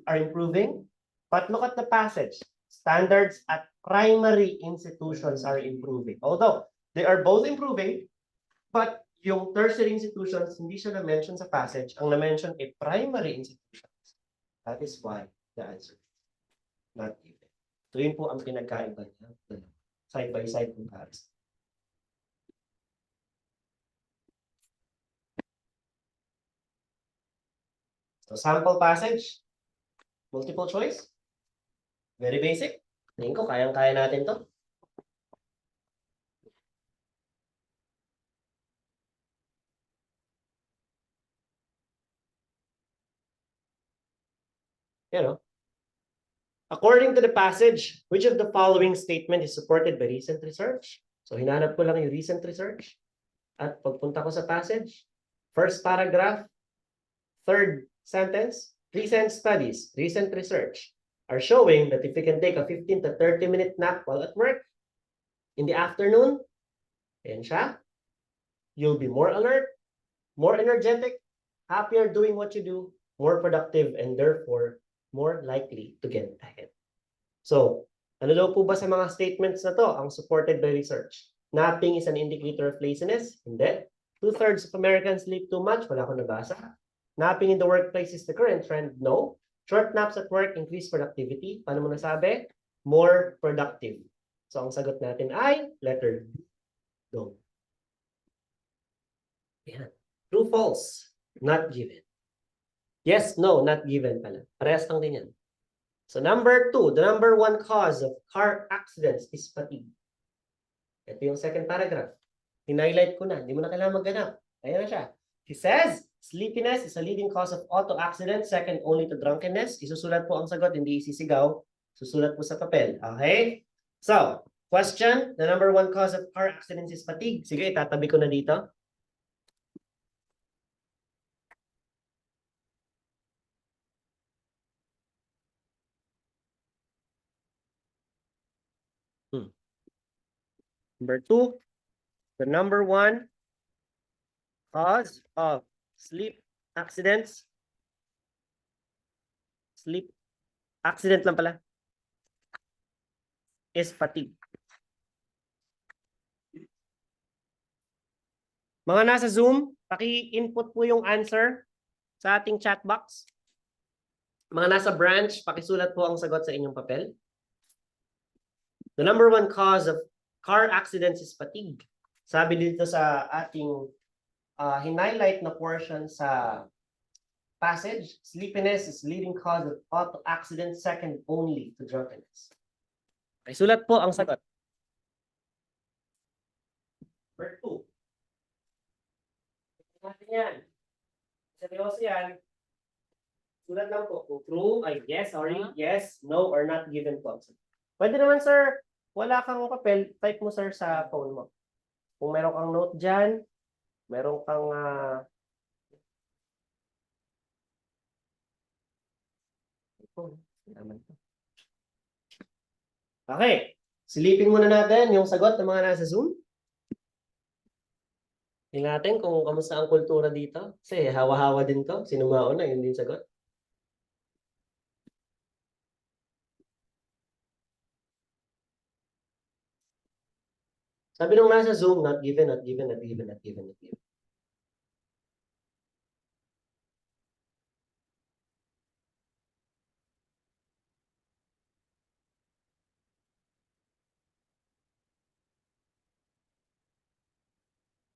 A: are improving, but look at the passage. Standards at primary institutions are improving. Although they are both improving, but yung tertiary institutions, hindi siya na-mention sa passage. Ang na-mention ay primary institutions. That is why the answer is not given. So yun po ang pinagkaiba niya. Side by side comparison. So sample passage, multiple choice, very basic. Tingin ko kayang-kaya natin to. You know, according to the passage, which of the following statement is supported by recent research? So hinanap ko lang yung recent research. At pagpunta ko sa passage, first paragraph, third sentence, recent studies, recent research are showing that if you can take a 15 to 30-minute nap while at work in the afternoon, ayan siya, you'll be more alert, more energetic, happier doing what you do, more productive, and therefore more likely to get ahead. So, ano daw po ba sa mga statements na to ang supported by research? Napping is an indicator of laziness? Hindi. 2/3 of Americans sleep too much? Wala akong nabasa. Napping in the workplace is the current trend? No. Short naps at work increase productivity? Paano mo nasabi? More productive. So, ang sagot natin ay letter B. No. Yan. True, false. Not given. Yes, no, not given pala. Parehas lang din yan. So number 2, the number 1 cause of car accidents is fatigue. Ito yung second paragraph. Hinighlight ko na. Hindi mo na kailangan magganap. Ayan na siya. He says, sleepiness is a leading cause of auto accidents, second only to drunkenness. Isusulat po ang sagot, hindi isisigaw. Susulat po sa papel. Okay? So, question, the number 1 cause of car accidents is fatigue. Sige, itatabi ko na dito. Number 2, the number 1 cause of sleep accidents. Sleep accident lang pala. Is fatigue. Mga nasa Zoom, paki-input po yung answer sa ating chat box. Mga nasa branch, pakisulat po ang sagot sa inyong papel. The number 1 cause of car accidents is fatigue. Sabi dito sa ating hinighlight na portion sa passage, sleepiness is leading cause of auto accidents, second only to drunkenness. Okay, sulat po ang sagot. Number 2. Natin yan. Seryoso yan. Sulat lang po. Kung true, ay yes, sorry, yes, no, or not given po. Pwede naman, sir. Wala kang papel, type mo, sir, sa phone mo. Kung meron kang note dyan, meron kang okay. Silipin muna natin yung sagot ng mga nasa Zoom. Tingnan natin kung kamusta ang kultura dito. Kasi hawa-hawa din to. Sino mauna, yun din sagot. Sabi nung nasa Zoom, not given, not given, not given, not given, not given.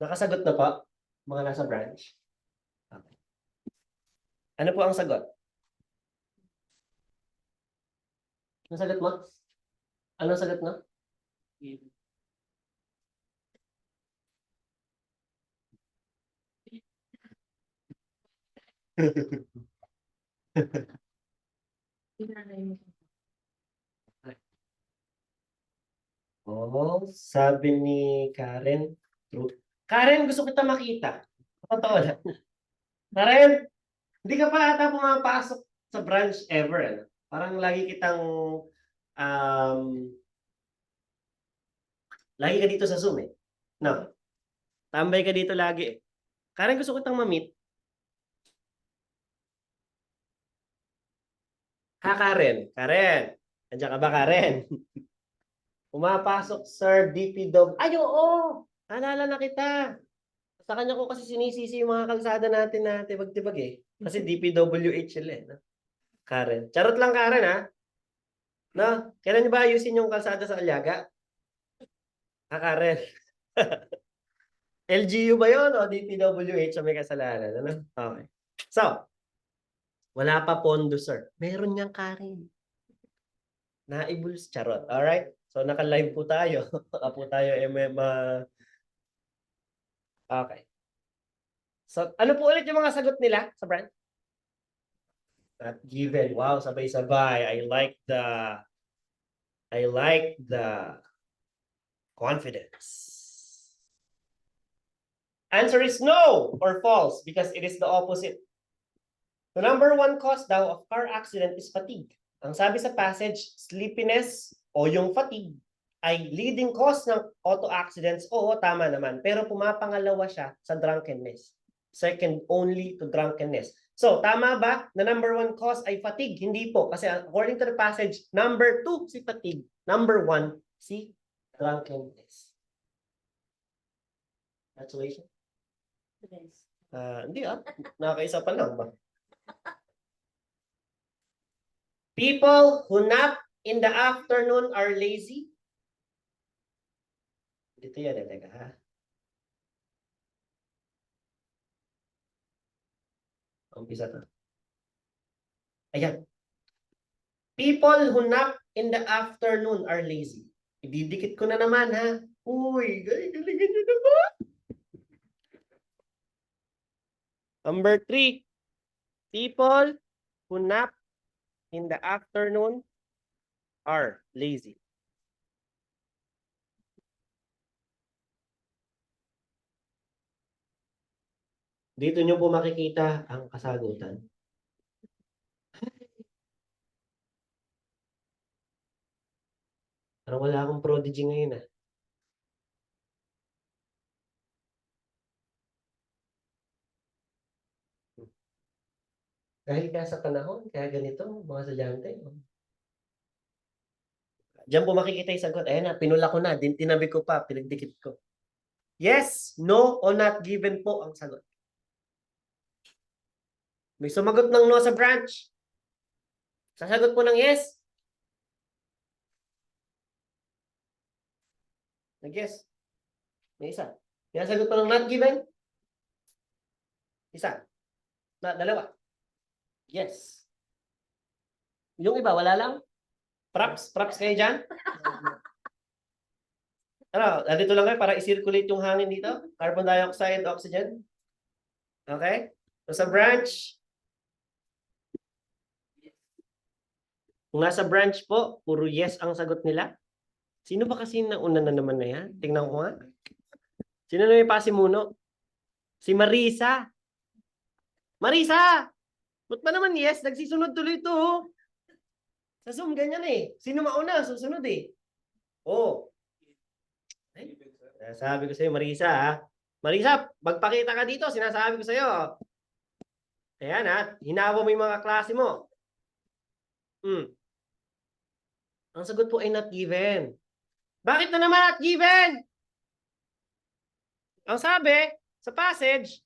A: Nakasagot na po, mga nasa branch. Okay. Ano po ang sagot? Ano sagot mo? Ano sagot mo? Oh, sabi ni Karen, true. Karen, gusto kita makita. Totoo lang. Karen, hindi ka pa ata pumapasok sa branch ever. Ano? Parang um, lagi ka dito sa Zoom eh. No. Tambay ka dito lagi eh. Karen, gusto kitang ma-meet. Ha, Karen? Karen, nandiyan ka ba, Karen? Pumapasok, sir, DPW. Ay, oo! Alala na kita. Sa kanya ko kasi sinisisi yung mga kalsada natin na tibag-tibag eh. Kasi DPWH sila eh. No? Karen. Charot lang, Karen, ha? No? Kailan niyo ba ayusin yung kalsada sa Aliaga? Ha, Karen? LGU ba yun o DPWH ang may kasalanan? Ano? Okay. So, wala pa pondo, sir. Meron niyang Karen. Naibuls, charot. Alright? So, naka-live po tayo. Baka po tayo Okay. So, ano po ulit yung mga sagot nila sa brand? Not given. Wow, sabay-sabay. I like the confidence. Answer is no or false because it is the opposite. The number one cause daw of car accident is fatigue. Ang sabi sa passage, sleepiness o yung fatigue ay leading cause ng auto accidents. Oo, tama naman. Pero pumapangalawa siya sa drunkenness. Second only to drunkenness. So, tama ba na number one cause ay fatigue? Hindi po. Kasi according to the passage, number two si fatigue. Number one si drunkenness. Congratulations. Hindi Nakakaisa pa lang ba? People who nap in the afternoon are lazy. Dito yan, teka ha. Umpisa to. Ayan. People who nap in the afternoon are lazy. Ididikit ko na naman ha. Uy, galingan nyo naman. Number 3. People who nap in the afternoon are lazy. Dito nyo po makikita ang kasagutan. Parang wala akong prodigy ngayon Dahil kaya sa panahon, kaya ganito, mga estudyante. Diyan po makikita yung sagot. Ayan na, pinula ko na. Tinabi ko pa, pinagdikit ko. Yes, no, o not given po ang sagot. May sumagot ng no sa branch. Sasagot po ng yes. Nag-yes. May isa. May sagot po ng not given. Isa. Dalawa. Yes. Yung iba, wala lang. Props kayo dyan. Ano, nandito lang kayo para i-circulate yung hangin dito. Carbon dioxide, oxygen. Okay? So sa branch, kung nasa branch po, puro yes ang sagot nila. Sino ba kasi nauna na naman na yan? Tingnan ko nga. Sino na may pasimuno? Si Marisa. Marisa! Ba't ba naman yes? Nagsisunod tuloy ito. Oh. Sa Zoom, ganyan eh. Sino mauna? Susunod eh. Oh. Ay, sabi ko sa'yo, Marisa ha. Marisa, magpakita ka dito. Sinasabi ko sa'yo. Ayan ha. Hinawa mo yung mga klase mo. Ang sagot po ay not given. Bakit na naman not given? Ang sabi sa passage,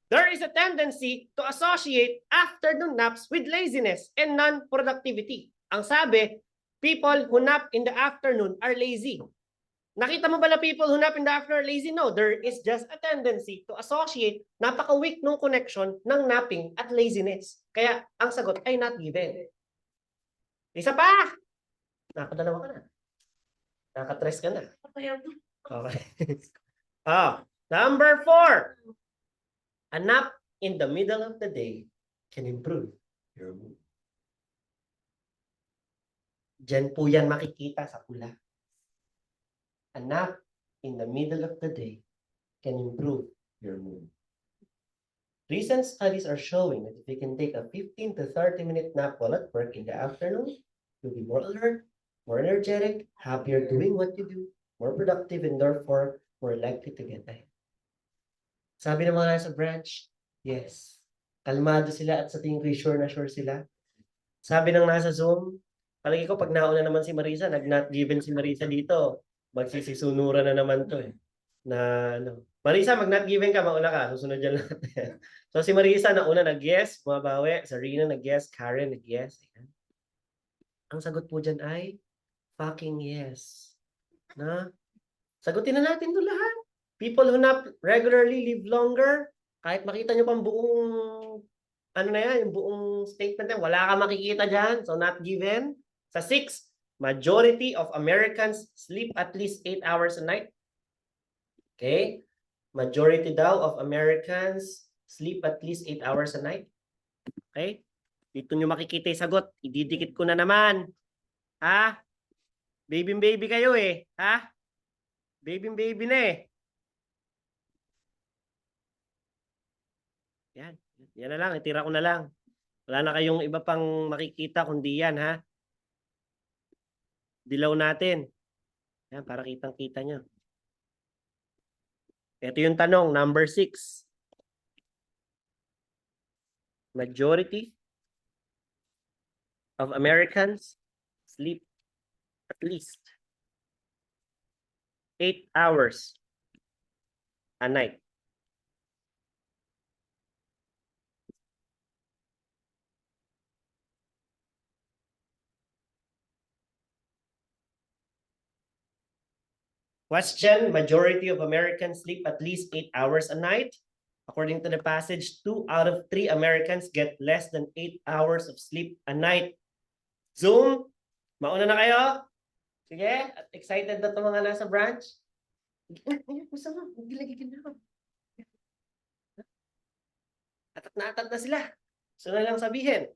A: there is a tendency to associate afternoon naps with laziness and non-productivity. Ang sabi, people who nap in the afternoon are lazy. Nakita mo ba na people who nap in the afternoon are lazy? No, there is just a tendency to associate napaka-weak nung connection ng napping at laziness. Kaya ang sagot ay not given. Isa pa! Nakadalawa ka na. Nakatres ka na. Okay. Number 4. A nap in the middle of the day can improve your mood. Diyan po yan makikita sa pula. A nap in the middle of the day can improve your mood. Recent studies are showing that if you can take a 15 to 30-minute nap while at work in the afternoon, you'll be more alert, more energetic, happier doing what you do, more productive, and therefore more likely to get ahead. Sabi ng mga nasa branch, yes. Kalmado sila at sa tingin ko sure na sure sila. Sabi ng nasa Zoom, palagi ko pag nauna naman si Marisa, nag-not given si Marisa dito. Magsisisunuran na naman to eh. Na ano. Marisa, mag-not given ka, mauna ka. Susunod dyan lahat. So si Marisa nauna nag-yes, bumabawi. Sarina nag-yes, Karen nag-yes. Ayan. Ang sagot po dyan ay fucking yes. Na? Sagutin na natin ito lahat. People who nap regularly live longer. Kahit makita nyo pang buong, ano na yan, yung buong statement yan, wala ka makikita dyan. So not given. Sa 6, majority of Americans sleep at least 8 hours a night. Okay? Majority daw of Americans sleep at least 8 hours a night. Okay? Dito nyo makikita yung sagot. Ididikit ko na naman. Ha? Baby kayo eh. Ha? Baby na eh. Yan. Yan na lang. Itira ko na lang. Wala na kayong iba pang makikita kundi yan, ha? Dilaw natin. Yan, para kitang-kita nyo. Ito yung tanong, number 6. Majority of Americans sleep at least 8 hours a night. Question, majority of Americans sleep at least 8 hours a night. According to the passage, 2 out of 3 Americans get less than 8 hours of sleep a night. Zoom, mauna na kayo? Sige, at excited na itong mga nasa branch? Atat na sila. So na lang sabihin.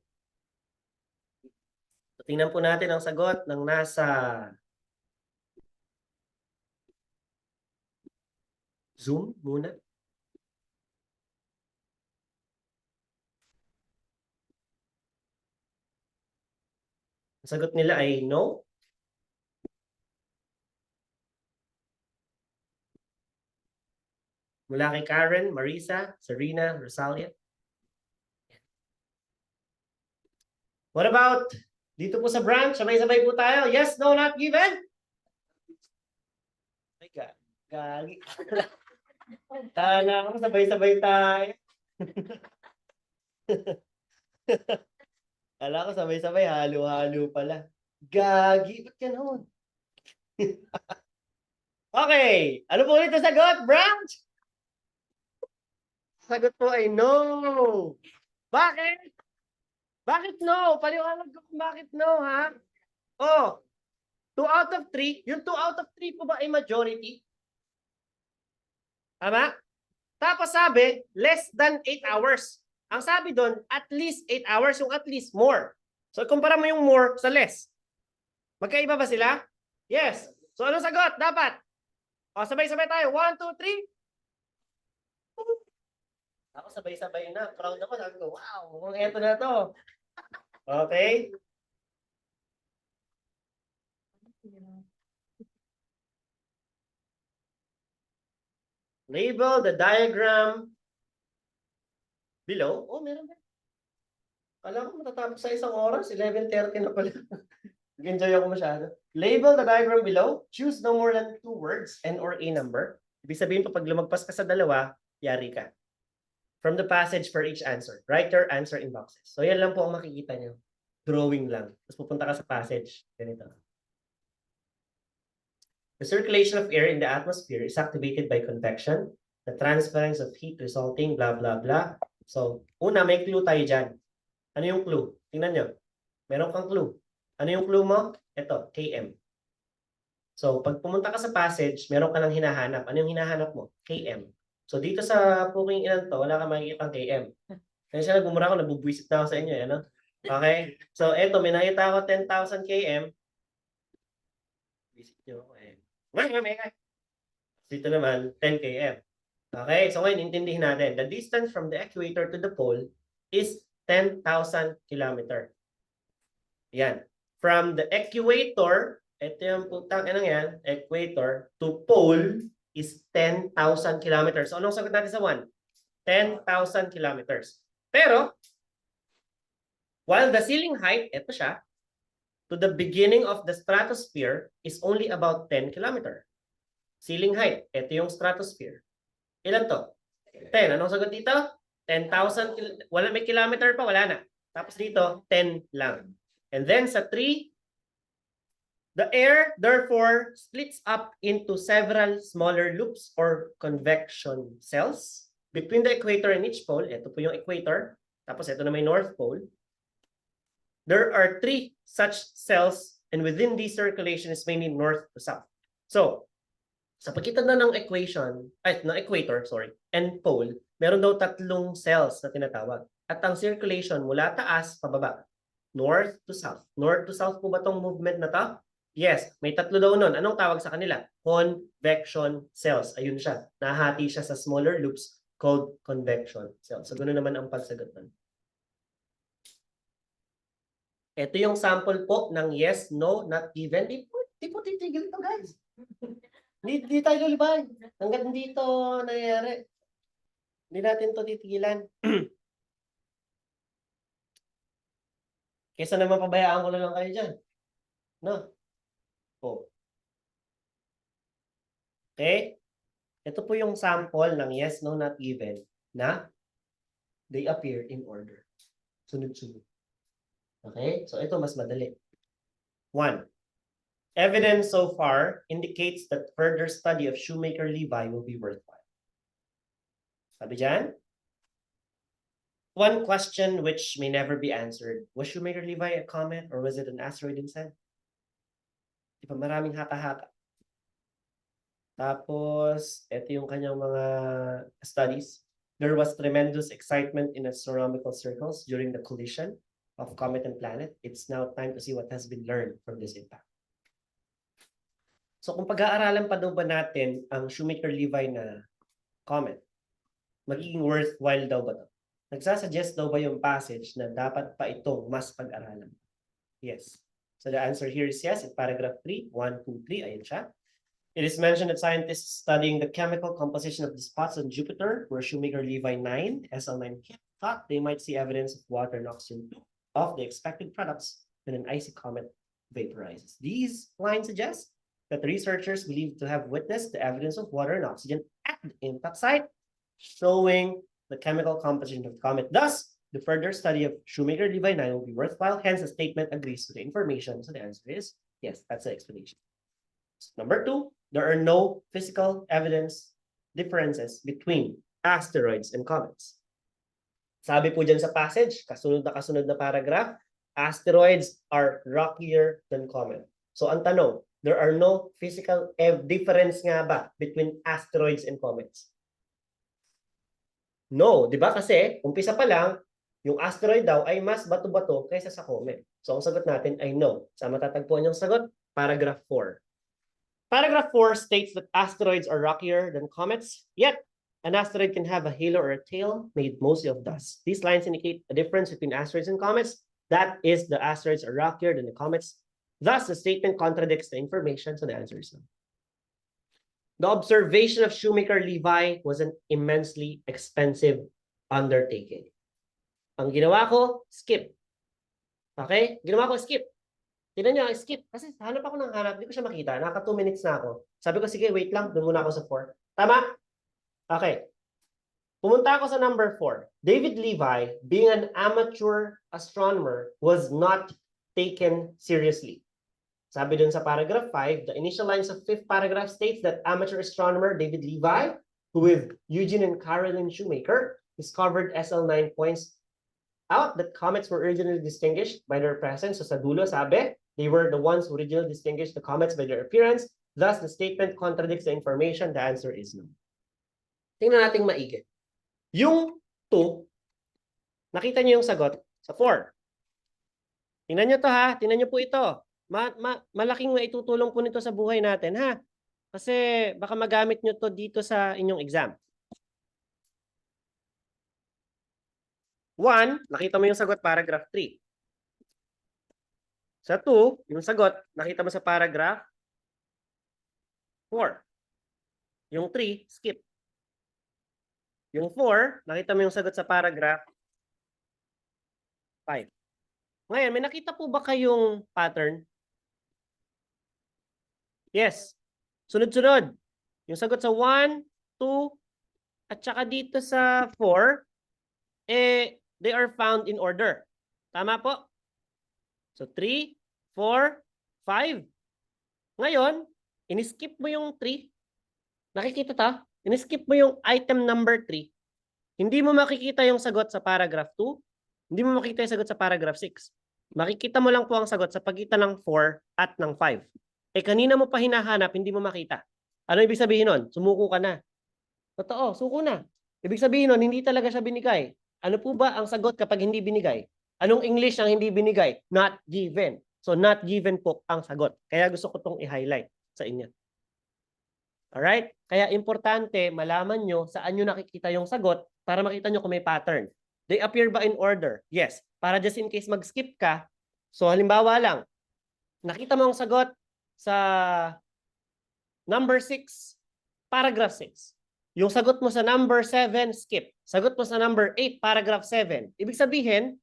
A: So, tingnan po natin ang sagot ng nasa Zoom muna. Ang sagot nila ay no. Mula kay Karen, Marisa, Serena, Rosalia. What about dito po sa branch? Sabay-sabay po tayo. Yes, no, not given? Ay, gagi. Tala ako, sabay-sabay tayo. Kala ko sabay-sabay, halo-halo pala. Gagi, ba't ganun? Okay, ano po ulit ang sagot, branch? Sagot po ay no. Bakit? Bakit no? Paliwanag ko kung bakit no, ha? Oh, 2 out of 3. Yung 2 out of 3 po ba ay majority? Tama? Tapos sabi, less than 8 hours. Ang sabi doon, at least 8 hours, yung at least more. So, kumpara mo yung more sa less. Magkaiba ba sila? Yes. So, anong sagot? Dapat. O, sabay-sabay tayo. 1, 2, 3. Ako sabay-sabay na. Proud ako. Sabi ko, wow, kung eto na to. Okay? Label the diagram below. Oh, meron ba? Kala ko matatapos sa isang oras. 11:30 na pala. Nag-enjoy ako masyado. Label the diagram below. Choose no more than 2 words and or a number. Ibig sabihin pa pag lumagpas ka sa dalawa, yari ka. From the passage for each answer. Write your answer in boxes. So yan lang po ang makikita nyo. Drawing lang. Tapos pupunta ka sa passage. Ganito. The circulation of air in the atmosphere is activated by convection, the transference of heat resulting blah blah blah. So, una, may clue tayo dyan. Ano yung clue? Tingnan nyo. Meron kang clue. Ano yung clue mo? Ito, km. So, pag pumunta ka sa passage, meron ka nang hinahanap. Ano yung hinahanap mo? Km. So, dito sa puking ilan to, wala kang makikita km. Kaya siya nagmumura ako, nabubwisit na ako sa inyo. Ano? Okay? So, eto, may nakita ako 10,000 km. Visit nyo ako eh. Dito naman, 10 km. Okay? So, ngayon, intindihin natin. The distance from the equator to the pole is 10,000 kilometer. Yan. From the equator, ito yung putang inang yan, equator to pole is 10,000 kilometers. So, anong sagot natin sa 1? 10,000 kilometers. Pero, while the ceiling height, ito siya, to the beginning of the stratosphere is only about 10 kilometer. Ceiling height, ito yung stratosphere. Ilan to? 10. Anong sagot dito? 10,000. Wala, may kilometer pa, wala na. Tapos dito, 10 lang. And then sa 3, the air therefore splits up into several smaller loops or convection cells between the equator and each pole. Ito po yung equator. Tapos ito na may North Pole. There are 3 such cells and within this circulation is mainly north to south. So, sa pagitan na ng equator, and pole, meron daw 3 cells na tinatawag. At ang circulation mula taas pababa, north to south. North to south po ba tong movement na to? Yes, may 3 daw nun. Anong tawag sa kanila? Convection cells. Ayun siya. Nahati siya sa smaller loops called convection cells. So, ganoon naman ang pagsagot nun. Ito yung sample po ng yes, no, not given. Di po titigil ito, guys. Di tayo lulibay. Hanggat dito nangyayari. Hindi natin to titigilan. Kesa naman pabayaan ko na lang kayo dyan. No? Oh. Okay? Ito po yung sample ng yes, no, not given na they appear in order. Sunod-sunod. Okay? So ito mas madali. 1. Evidence so far indicates that further study of Shoemaker-Levy will be worthwhile. Sabi dyan? One question which may never be answered. Was Shoemaker-Levy a comet or was it an asteroid instead? Di ba maraming haka-haka. Tapos, ito yung kanyang mga studies. There was tremendous excitement in astronomical circles during the collision of comet and planet. It's now time to see what has been learned from this impact. So kung pag-aaralan pa daw ba natin ang Shoemaker-Levy na comet, magiging worthwhile daw ba ito? Nagsasuggest daw ba yung passage na dapat pa itong mas pag-aralan? Yes. So the answer here is yes in paragraph 3. 1, 2, 3. Ayan siya. It is mentioned that scientists studying the chemical composition of the spots on Jupiter, where Shoemaker-Levy 9, SL9 hit, thought they might see evidence of water and oxygen of the expected products when an icy comet vaporizes. These lines suggest that researchers believe to have witnessed the evidence of water and oxygen at the impact site, showing the chemical composition of the comet. Thus, the further study of Shoemaker-Levy 9 will be worthwhile. Hence, the statement agrees to the information. So the answer is yes, that's the explanation. Number 2, there are no physical evidence differences between asteroids and comets. Sabi po dyan sa passage, kasunod na paragraph, asteroids are rockier than comet. So ang tanong, there are no physical difference nga ba between asteroids and comets? No, di ba? Kasi umpisa pa lang, yung asteroid daw ay mas bato-bato kaysa sa comet. So ang sagot natin ay no. Sa matatagpuan yung sagot, paragraph 4. Paragraph 4 states that asteroids are rockier than comets, yet an asteroid can have a halo or a tail made mostly of dust. These lines indicate a difference between asteroids and comets. That is, the asteroids are rockier than the comets. Thus, the statement contradicts the information, so the answer is no. The observation of Shoemaker Levi was an immensely expensive undertaking. Ang ginawa ko, skip. Okay? Ginawa ko, skip. Tignan nyo, skip. Kasi hanap ako ng hanap, hindi ko siya makita. Naka 2 minutes na ako. Sabi ko, sige, wait lang. Doon muna ako sa 4. Tama? Okay. Pumunta ako sa number 4. David Levi, being an amateur astronomer, was not taken seriously. Sabi dun sa paragraph 5, the initial lines of 5th paragraph states that amateur astronomer David Levi, who with Eugene and Carolyn Shoemaker, discovered SL9 points out that comets were originally distinguished by their presence. So sa dulo, sabi, they were the ones who originally distinguished the comets by their appearance. Thus, the statement contradicts the information. The answer is no. Tingnan natin maigi. Yung 2, nakita niyo yung sagot sa 4. Tingnan niyo to ha. Tingnan niyo po ito. Malaking maitutulong po nito sa buhay natin ha. Kasi baka magamit niyo to dito sa inyong exam. 1, nakita mo yung sagot paragraph 3. Sa 2, yung sagot, nakita mo sa paragraph 4. Yung 3, skip. Yung 4, nakita mo yung sagot sa paragraph 5. Ngayon, may nakita po ba kayong pattern? Yes. Sunod-sunod. Yung sagot sa 1, 2, at saka dito sa 4, they are found in order. Tama po? So 3, 4, 5. Ngayon, in-skip mo yung 3. Nakikita ta? In-skip mo yung item number 3. Hindi mo makikita yung sagot sa paragraph 2. Hindi mo makikita yung sagot sa paragraph 6. Makikita mo lang po ang sagot sa pagitan ng 4 at ng 5. Kanina mo pa hinahanap, hindi mo makita. Ano ibig sabihin nun? Sumuko ka na. Totoo, suko na. Ibig sabihin nun, hindi talaga siya binigay. Ano po ba ang sagot kapag hindi binigay? Anong English ang hindi binigay? Not given. So not given po ang sagot. Kaya gusto ko itong i-highlight sa inyo. Alright? Kaya importante malaman nyo saan nyo nakikita yung sagot para makita nyo kung may pattern. They appear ba in order? Yes. Para just in case mag-skip ka. So halimbawa lang, nakita mo ang sagot sa number 6, paragraph 6. Yung sagot mo sa number 7, skip. Sagot mo sa number 8, paragraph 7. Ibig sabihin,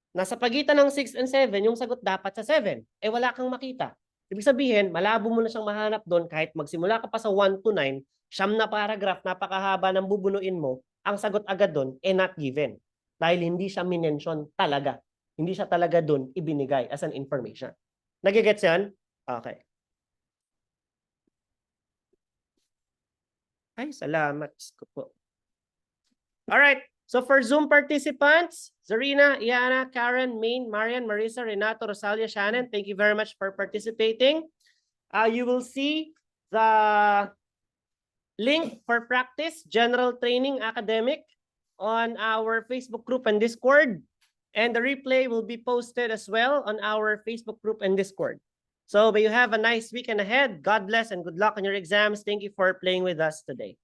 A: nasa pagitan ng 6 and 7, yung sagot dapat sa 7. Wala kang makita. Ibig sabihin, malabo mo na siyang mahanap doon kahit magsimula ka pa sa 1 to 9, 9 na paragraph, napakahaba ng bubunuin mo, ang sagot agad doon, not given. Dahil hindi siya minention talaga. Hindi siya talaga doon ibinigay as an information. Nagigets yan? Okay. Ay, salamat po. Alright. So for Zoom participants, Zarina, Iana, Karen, Maine, Marian, Marisa, Renato, Rosalia, Shannon, thank you very much for participating. You will see the link for practice, general training, academic on our Facebook group and Discord. And the replay will be posted as well on our Facebook group and Discord. So may you have a nice weekend ahead. God bless and good luck on your exams. Thank you for playing with us today.